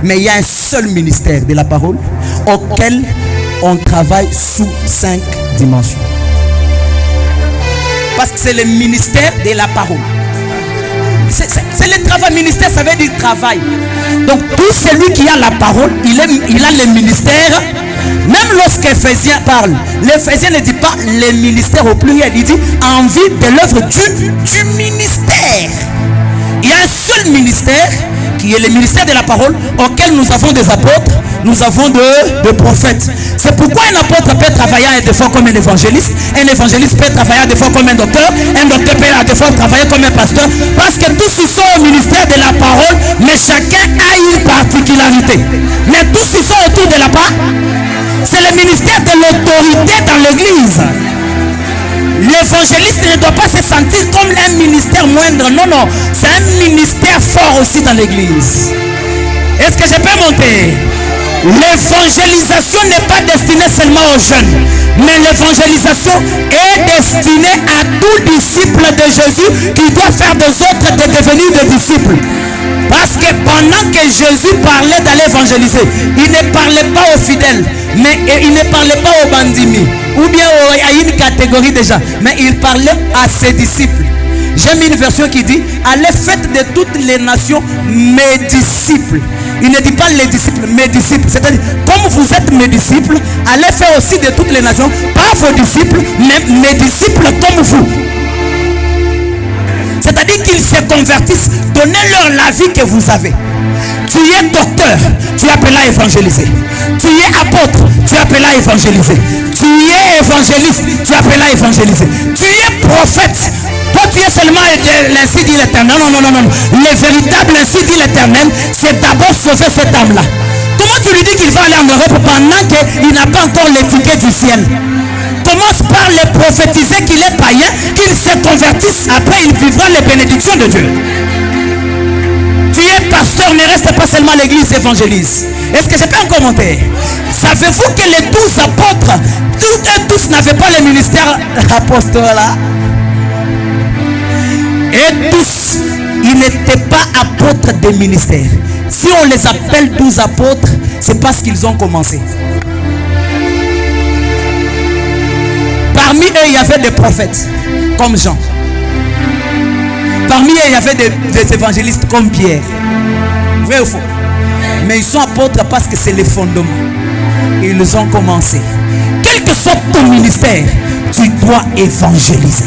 Mais il y a un seul ministère de la parole auquel on travaille sous 5 dimensions. Parce que c'est le ministère de la parole. C'est le travail. Ministère, ça veut dire travail. Donc tout celui qui a la parole, il a le ministère. Même lorsqu'Éphésiens parle, l'Éphésiens ne dit pas le ministère au pluriel, il dit en vue de l'œuvre du ministère. Il y a un seul ministère qui est le ministère de la parole, auquel nous avons des apôtres, nous avons des prophètes. C'est pourquoi un apôtre peut travailler des fois comme un évangéliste peut travailler des fois comme un docteur peut des fois travailler comme un pasteur, parce que tous ils sont au ministère de la parole, mais chacun a une particularité. Mais tous ils sont autour de la parole. C'est le ministère de l'autorité dans l'église. L'évangéliste ne doit pas se sentir comme un ministère moindre. Non, c'est un ministère fort aussi dans l'église. Est-ce que je peux monter? L'évangélisation n'est pas destinée seulement aux jeunes, mais l'évangélisation est destinée à tout disciple de Jésus qui doit faire des autres de devenir des disciples. Parce que pendant que Jésus parlait d'aller évangéliser, il ne parlait pas aux fidèles, mais il ne parlait pas aux bandits, ou bien à une catégorie de gens, mais il parlait à ses disciples. J'aime une version qui dit: allez faites de toutes les nations mes disciples. Il ne dit pas les disciples, mes disciples. C'est-à-dire, comme vous êtes mes disciples, allez faire aussi de toutes les nations, pas vos disciples, mais mes disciples comme vous. C'est-à-dire qu'ils se convertissent. Donnez-leur la vie que vous avez. Tu es docteur, tu es appelé à évangéliser. Tu es apôtre, tu es appelé à évangéliser. Tu es évangéliste, tu es appelé à évangéliser. Tu es prophète. Toi tu es seulement l'ainsi dit l'Éternel. Non. Le véritable ainsi dit l'Éternel, c'est d'abord sauver cette âme-là. Comment tu lui dis qu'il va aller en Europe pendant qu'il n'a pas encore l'étiquette du ciel? Commence par le prophétiser qu'il est païen, qu'il se convertisse, après il vivra les bénédictions de Dieu. Tu es pasteur, ne reste pas seulement à l'église évangéliste. Est-ce que je peux en commenter? Savez-vous que les 12 apôtres, tous n'avaient pas le ministère apostolat? Et tous, ils n'étaient pas apôtres des ministères. Si on les appelle 12 apôtres, c'est parce qu'ils ont commencé. Parmi eux, il y avait des prophètes, comme Jean. Parmi eux, il y avait des évangélistes comme Pierre. Vrai ou faux? Mais ils sont apôtres parce que c'est le fondement. Ils ont commencé. Quel que soit ton ministère, tu dois évangéliser.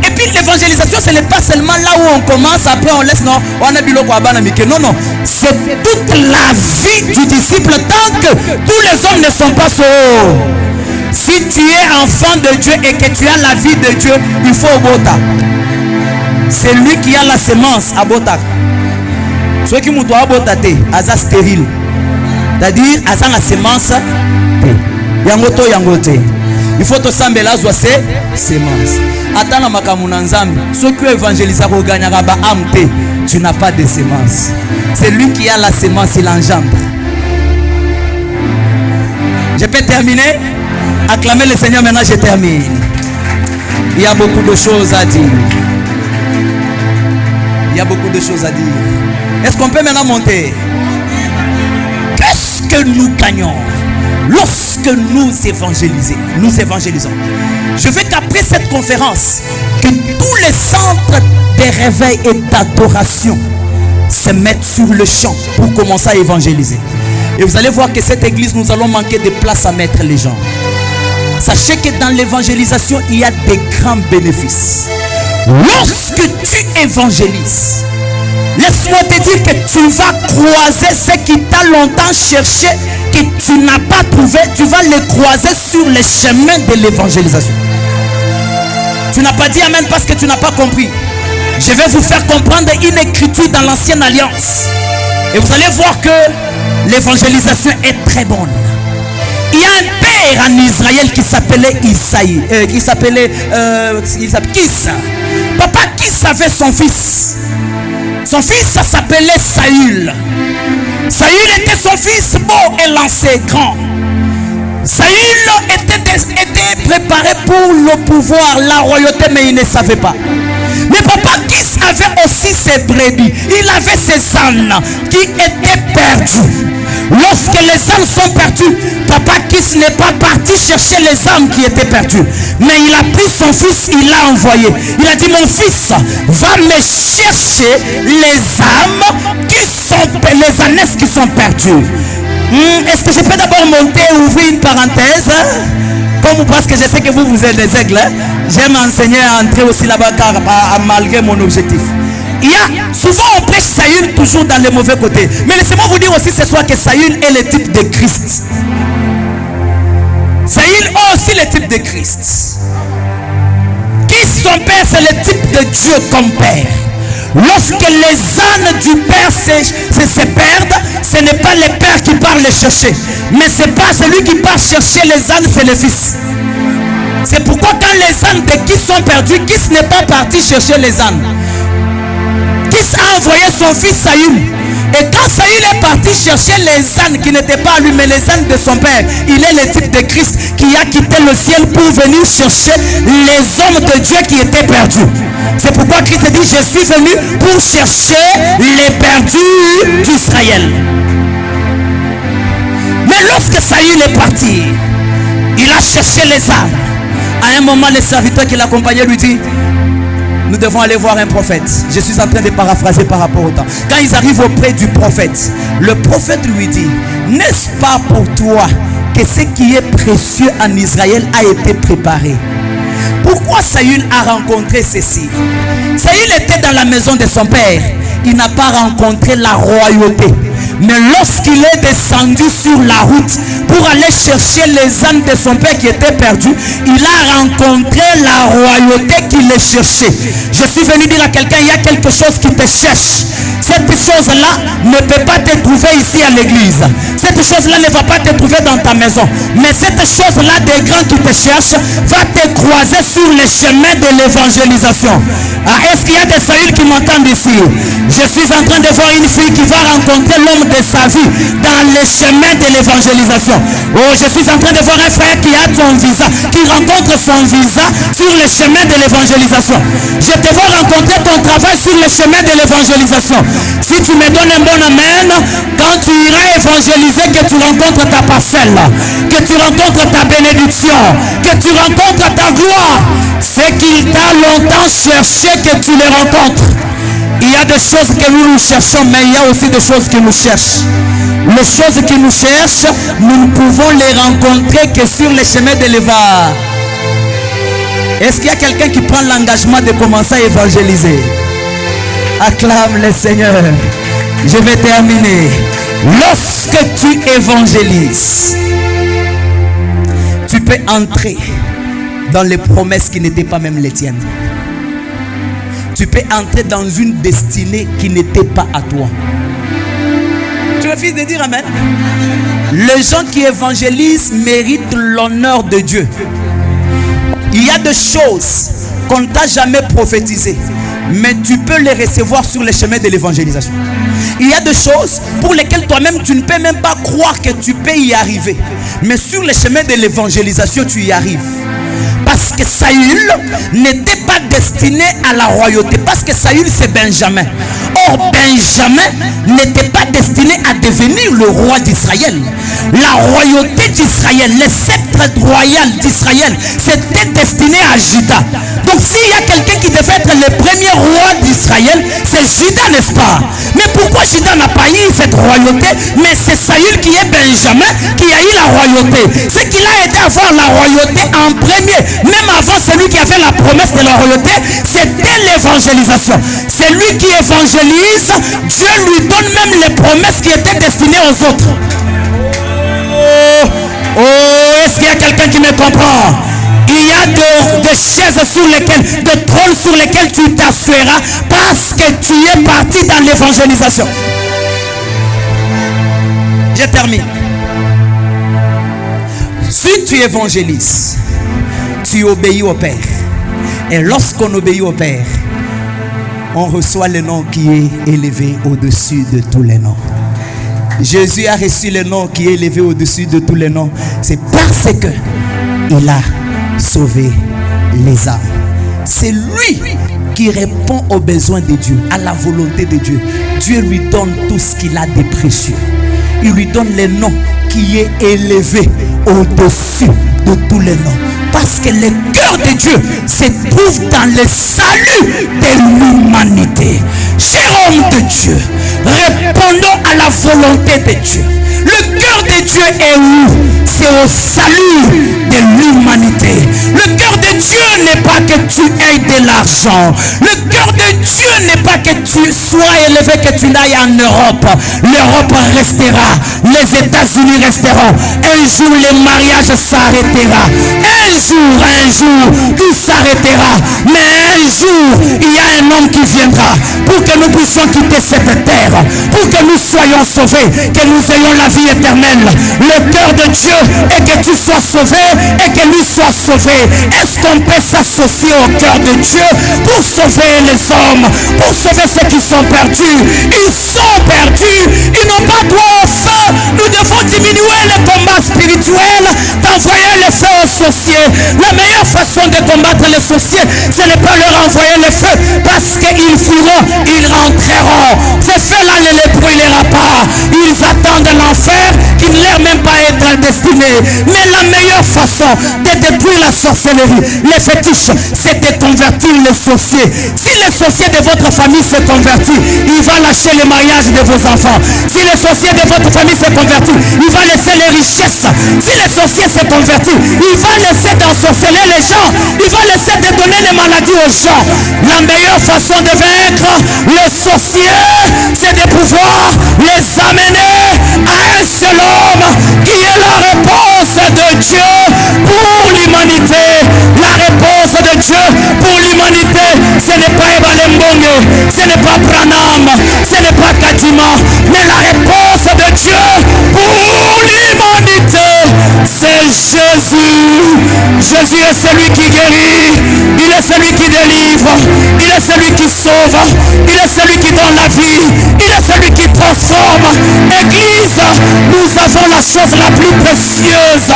Et puis l'évangélisation, ce n'est pas seulement là où on commence, après on laisse, non, on a biloko abanamike. Non, c'est toute la vie du disciple tant que tous les hommes ne sont pas sauvés. Si tu es enfant de Dieu et que tu as la vie de Dieu, il faut au bota. C'est lui qui a la semence à bota. Ceux qui m'ont abotate, aza stérile. C'est-à-dire, aza la semence. Yangote. Il faut te sembler là, c'est semence. Attends la makamuna nzambe. Ceux qui évangélisent au Ganyaraba amte, tu n'as pas de semence. C'est lui qui a la semence, il engendre. Je peux terminer? Acclamez le Seigneur, maintenant je termine. Il y a beaucoup de choses à dire. Est-ce qu'on peut maintenant monter? Qu'est-ce que nous gagnons lorsque nous évangélisons? Je veux qu'après cette conférence, que tous les centres de réveil et d'adoration se mettent sur le champ pour commencer à évangéliser. Et vous allez voir que cette église, nous allons manquer de place à mettre les gens. Sachez que dans l'évangélisation, il y a des grands bénéfices. Lorsque tu évangélises, laisse-moi te dire que tu vas croiser ce qui t'a longtemps cherché, que tu n'as pas trouvé. Tu vas les croiser sur le chemin de l'évangélisation. Tu n'as pas dit amen parce que tu n'as pas compris. Je vais vous faire comprendre une écriture dans l'ancienne alliance. Et vous allez voir que l'évangélisation est très bonne. Il y a un père en Israël qui s'appelait Isaïe, qui s'appelait Kis. Papa Kis avait son fils. Son fils, ça s'appelait Saül. Saül était son fils beau et lancé grand. Saül était préparé pour le pouvoir, la royauté, mais il ne savait pas. Mais papa Kis avait aussi ses brebis. Il avait ses ânes qui étaient perdus. Lorsque les les âmes sont perdues, Papa Christ n'est pas parti chercher les âmes qui étaient perdues, mais il a pris son fils, il l'a envoyé. Il a dit, mon fils va me chercher les âmes qui sont, les ânesses qui sont perdues. Est-ce que je peux d'abord monter et ouvrir une parenthèse? Comme parce que je sais que vous êtes des aigles, j'aime enseigner à entrer aussi là-bas malgré mon objectif. Il y a souvent on prêche Saül toujours dans les mauvais côtés. Mais laissez-moi vous dire aussi ce soir que Saül est le type de Christ. Saül est aussi le type de Christ. Qui son père, c'est le type de Dieu comme père. Lorsque les ânes du père se perdent, ce n'est pas le père qui part les chercher, mais c'est pas celui qui part chercher les ânes, c'est le fils. C'est pourquoi quand les ânes de qui sont perdus, qui n'est pas parti chercher les ânes. Qui a envoyé son fils Saül. Et quand Saül est parti chercher les ânes qui n'étaient pas à lui, mais les ânes de son père, il est le type de Christ qui a quitté le ciel pour venir chercher les hommes de Dieu qui étaient perdus. C'est pourquoi Christ dit, je suis venu pour chercher les perdus d'Israël. Mais lorsque Saül est parti, il a cherché les ânes. À un moment, le serviteur qui l'accompagnait lui dit, nous devons aller voir un prophète. Je suis en train de paraphraser par rapport au temps. Quand ils arrivent auprès du prophète, le prophète lui dit, n'est-ce pas pour toi que ce qui est précieux en Israël a été préparé? Pourquoi Saül a rencontré ceci? Saül était dans la maison de son père. Il n'a pas rencontré la royauté. Mais lorsqu'il est descendu sur la route pour aller chercher les ânes de son père qui étaient perdus, il a rencontré la royauté qui les cherchait. Je suis venu dire à quelqu'un, il y a quelque chose qui te cherche. Cette chose-là ne peut pas te trouver ici à l'église. Cette chose-là ne va pas te trouver dans ta maison. Mais cette chose-là des grands qui te cherchent va te croiser sur le chemin de l'évangélisation. Est-ce qu'il y a des Saül qui m'entendent ici? Je suis en train de voir une fille qui va rencontrer l'homme de sa vie dans le chemin de l'évangélisation. Oh, je suis en train de voir un frère qui a son visa, qui rencontre son visa sur le chemin de l'évangélisation. Je te vois rencontrer ton travail sur le chemin de l'évangélisation. Si tu me donnes un bon amen, quand tu iras évangéliser, que tu rencontres ta parcelle, que tu rencontres ta bénédiction, que tu rencontres ta gloire, c'est qu'il t'a longtemps cherché que tu les rencontres. Il y a des choses que nous cherchons, mais il y a aussi des choses qui nous cherchent. Les choses qui nous cherchent, nous ne pouvons les rencontrer que sur le chemin de l'évangile. Est-ce qu'il y a quelqu'un qui prend l'engagement de commencer à évangéliser? Acclame le Seigneur. Je vais terminer. Lorsque tu évangélises, tu peux entrer dans les promesses qui n'étaient pas même les tiennes. Tu peux entrer dans une destinée qui n'était pas à toi. Tu refuses de dire amen? Les gens qui évangélisent méritent l'honneur de Dieu. Il y a des choses qu'on ne t'a jamais prophétisées, mais tu peux les recevoir sur le chemin de l'évangélisation. Il y a des choses pour lesquelles toi-même tu ne peux même pas croire que tu peux y arriver, mais sur le chemin de l'évangélisation tu y arrives. Parce que Saül n'était pas destiné à la royauté. Parce que Saül c'est Benjamin. Or Benjamin n'était pas destiné à devenir le roi d'Israël. La royauté d'Israël, le sceptre royal d'Israël, c'était destiné à Juda. Donc s'il y a quelqu'un qui devait être le premier roi d'Israël, c'est Juda, n'est-ce pas? Mais pourquoi Juda n'a pas eu cette royauté? Mais c'est Saül qui est Benjamin qui a eu la royauté. Ce qu'il a aidé à avoir la royauté en premier, même avant celui qui avait la promesse de la royauté, c'était l'évangélisation. C'est lui qui évangélise, Dieu lui donne même les promesses qui étaient destinées aux autres. Oh, est-ce qu'il y a quelqu'un qui me comprend? Il y a des chaises sur lesquelles, des trônes sur lesquels tu t'assoiras parce que tu es parti dans l'évangélisation. Je termine. Si tu évangélises, tu obéis au Père. Et lorsqu'on obéit au Père, on reçoit le nom qui est élevé au-dessus de tous les noms. Jésus a reçu le nom qui est élevé au-dessus de tous les noms. C'est parce que il a sauvé les âmes. C'est lui qui répond aux besoins de Dieu, à la volonté de Dieu. Dieu lui donne tout ce qu'il a de précieux. Il lui donne les noms qui est élevé au-dessus de tous les noms. Parce que le cœur de Dieu se trouve dans le salut de l'humanité. Cher homme de Dieu, répondons à la volonté de Dieu. Le cœur de Dieu est où? C'est au salut de l'humanité. Le cœur de Dieu n'est pas que tu aies de l'argent. Le cœur de Dieu n'est pas que tu sois élevé, que tu n'ailles en Europe. L'Europe restera. Les États-Unis resteront. Un jour, le mariage s'arrêtera. Un jour, tout s'arrêtera. Mais un jour, il y a un homme qui viendra pour que nous puissions quitter cette terre, pour que nous soyons sauvés, que nous ayons la vie éternelle. Le cœur de Dieu est que tu sois sauvé et que lui soit sauvé. Est-ce qu'on peut s'associer au cœur de Dieu pour sauver les hommes, pour sauver ceux qui sont perdus? Ils sont perdus, ils n'ont pas droit au feu. Nous devons diminuer le combat spirituel, d'envoyer le feu aux sorciers. La meilleure façon de combattre les sorciers, ce n'est pas leur envoyer le feu, parce qu'ils fuiront, ils rentreront. Ce feu-là ne les brûlera pas. Ils attendent l'enfer qui ne leur même pas être destiné. Mais la meilleure façon de détruire la sorcellerie, les fétiches, c'est de convertir les sorciers. Si les sorciers de votre famille se convertissent, il va lâcher le mariage de vos enfants. Si les sorciers de votre famille se convertissent, il va laisser les richesses. Si les sorciers se convertissent, il va laisser d'ensorceler les gens. Il va laisser de donner les maladies aux gens. La meilleure façon de vaincre les sorciers, c'est de pouvoir les amener à un seul homme qui est la réponse de Dieu pour l'humanité. La réponse de Dieu pour l'humanité, ce n'est pas Ebalembonge, ce n'est pas Branham, ce n'est pas Kadima, mais la réponse de Dieu pour l'humanité, c'est Jésus. Jésus est celui qui guérit, il est celui qui délivre, il est celui qui sauve, il est celui qui donne la vie, il est celui qui transforme. Église, nous avons la chose la plus précieuse.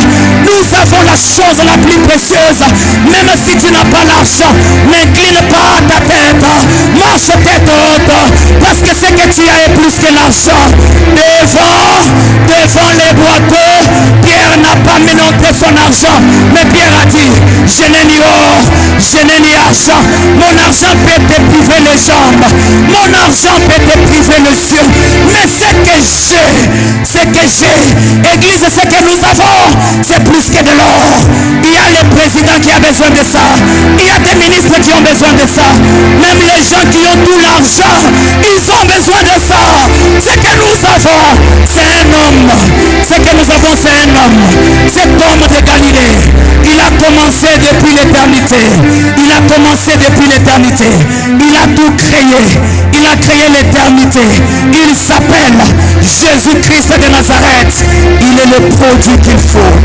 Nous avons la chose la plus précieuse. Même si tu n'as pas l'argent, n'incline pas ta tête, marche tête haute, parce que ce que tu as est plus que l'argent. Devant les boiteux, Pierre n'a pas montré son argent, mais Pierre a dit, je n'ai ni or, je n'ai ni argent. Mon argent peut te priver les jambes, mon argent peut te priver les yeux, mais ce que j'ai, Église, ce que nous avons, c'est plus que de l'or. Il y a le président qui a besoin de ça, il y a des ministres qui ont besoin de ça, même les gens qui ont tout l'argent, ils ont besoin de ça. Ce que nous avons, c'est un homme. Ce que nous avons, c'est un homme. Cet homme de Galilée, il a commencé depuis l'éternité. Il a commencé depuis l'éternité. Il a tout créé. Il a créé l'éternité. Il s'appelle Jésus-Christ de Nazareth. Il est le produit qu'il faut.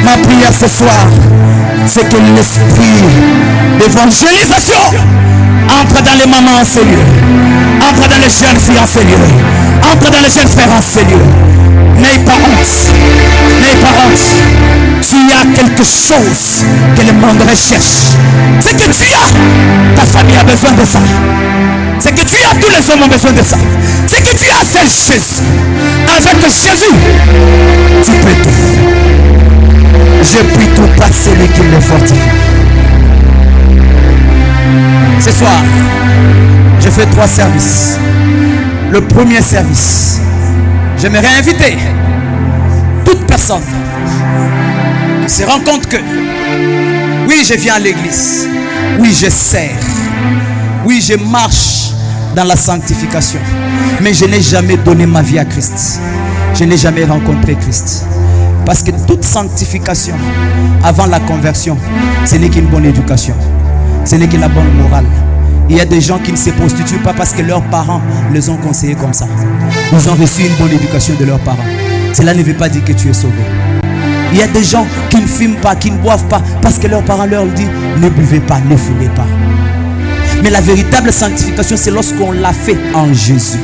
Ma prière ce soir, c'est que l'esprit d'évangélisation entre dans les mamans en ces lieux, entre dans les jeunes filles en ces lieux, entre dans les jeunes frères en ces lieux. N'aie pas honte, n'aie pas honte. Tu as quelque chose que le monde recherche. C'est que tu as, ta famille a besoin de ça. C'est que tu as, tous les hommes ont besoin de ça. C'est que tu as, c'est Jésus. Avec Jésus, tu peux tout. Je puis tout par celui qui me fortifie. Ce soir, je fais 3 services. Le premier service, j'aimerais inviter toute personne qui se rend compte que oui, je viens à l'église, oui, je sers, oui, je marche dans la sanctification, mais je n'ai jamais donné ma vie à Christ. Je n'ai jamais rencontré Christ. Parce que toute sanctification avant la conversion, ce n'est qu'une bonne éducation, ce n'est que la bonne morale. Il y a des gens qui ne se prostituent pas parce que leurs parents les ont conseillés comme ça. Ils ont reçu une bonne éducation de leurs parents. Cela ne veut pas dire que tu es sauvé. Il y a des gens qui ne fument pas, qui ne boivent pas parce que leurs parents leur disent ne buvez pas, ne fumez pas. Mais la véritable sanctification, c'est lorsqu'on l'a fait en Jésus.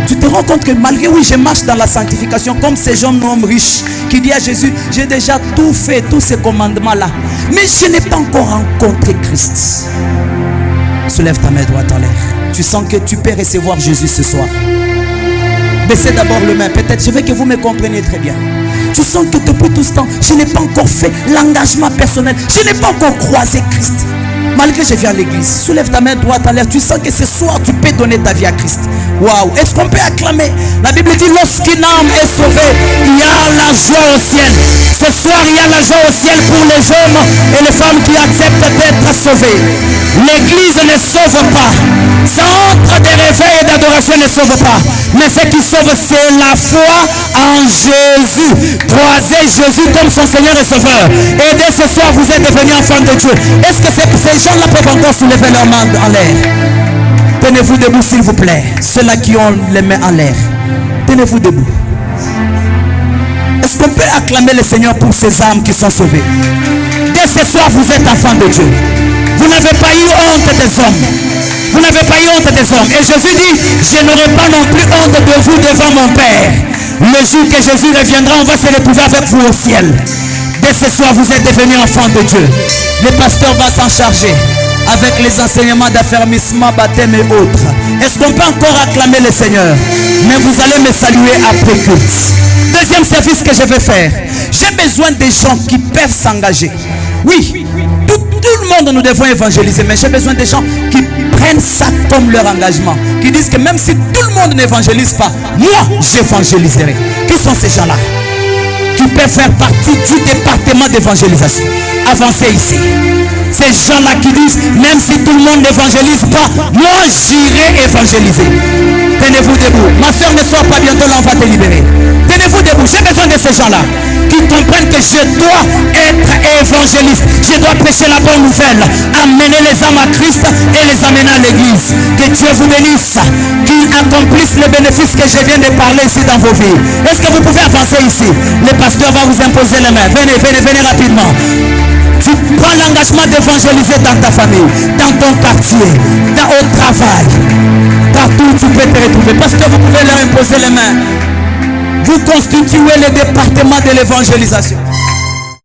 Tu te rends compte que malgré, oui, je marche dans la sanctification comme ces jeunes hommes riches qui disent à Jésus, j'ai déjà tout fait, tous ces commandements-là, mais je n'ai pas encore rencontré Christ. Soulève ta main droite en l'air. Tu sens que tu peux recevoir Jésus ce soir. Baissez d'abord le main. Peut-être je veux que vous me compreniez très bien. Tu sens que depuis tout ce temps, je n'ai pas encore fait l'engagement personnel. Je n'ai pas encore croisé Christ. Malgré que je viens à l'église, soulève ta main droite en l'air. Tu sens que ce soir, tu peux donner ta vie à Christ. Waouh! Est-ce qu'on peut acclamer? La Bible dit, lorsqu'une âme est sauvée, il y a la joie au ciel. Ce soir, il y a la joie au ciel pour les hommes et les femmes qui acceptent d'être sauvés. L'église ne sauve pas. Centre de réveil et d'adoration ne sauve pas. Mais ce qui sauve, c'est la foi en Jésus. Croisez Jésus comme son Seigneur et Sauveur. Et dès ce soir, vous êtes devenus enfants de Dieu. Est-ce que ces gens-là peuvent encore soulever leurs mains en l'air? Tenez-vous debout, s'il vous plaît. Ceux-là qui ont les mains en l'air. Tenez-vous debout. Est-ce qu'on peut acclamer le Seigneur pour ces âmes qui sont sauvées? Dès ce soir, vous êtes enfants de Dieu. Vous n'avez pas eu honte des hommes. Vous n'avez pas eu honte des hommes. Et Jésus dit, je n'aurai pas non plus honte de vous devant mon Père. Le jour que Jésus reviendra, on va se retrouver avec vous au ciel. Dès ce soir, vous êtes devenus enfants de Dieu. Le pasteur va s'en charger avec les enseignements d'affermissement, baptême et autres. Est-ce qu'on peut encore acclamer le Seigneur? Mais vous allez me saluer après culte. Deuxième service que je vais faire. J'ai besoin des gens qui peuvent s'engager. Oui, tout le monde nous devons évangéliser, mais j'ai besoin des gens qui prennent ça comme leur engagement, qui disent que même si tout le monde n'évangélise pas, moi j'évangéliserai. Qui sont ces gens-là qui peuvent faire partie du département d'évangélisation? Avancez ici. Ces gens-là qui disent, même si tout le monde n'évangélise pas, moi j'irai évangéliser. Tenez-vous debout. Ma soeur, ne sois pas bientôt là, on va te libérer. Tenez-vous debout. J'ai besoin de ces gens-là qui comprennent que je dois être évangéliste. Je dois prêcher la bonne nouvelle, amener les âmes à Christ et les amener à l'église. Que Dieu vous bénisse, qu'il accomplisse les bénéfices que je viens de parler ici dans vos vies. Est-ce que vous pouvez avancer ici? Le pasteur va vous imposer les mains. Venez, venez, venez rapidement. Tu prends l'engagement d'évangéliser dans ta famille, dans ton quartier, au travail. Partout où tu peux te retrouver. Parce que vous pouvez leur imposer les mains. Vous constituez le département de l'évangélisation.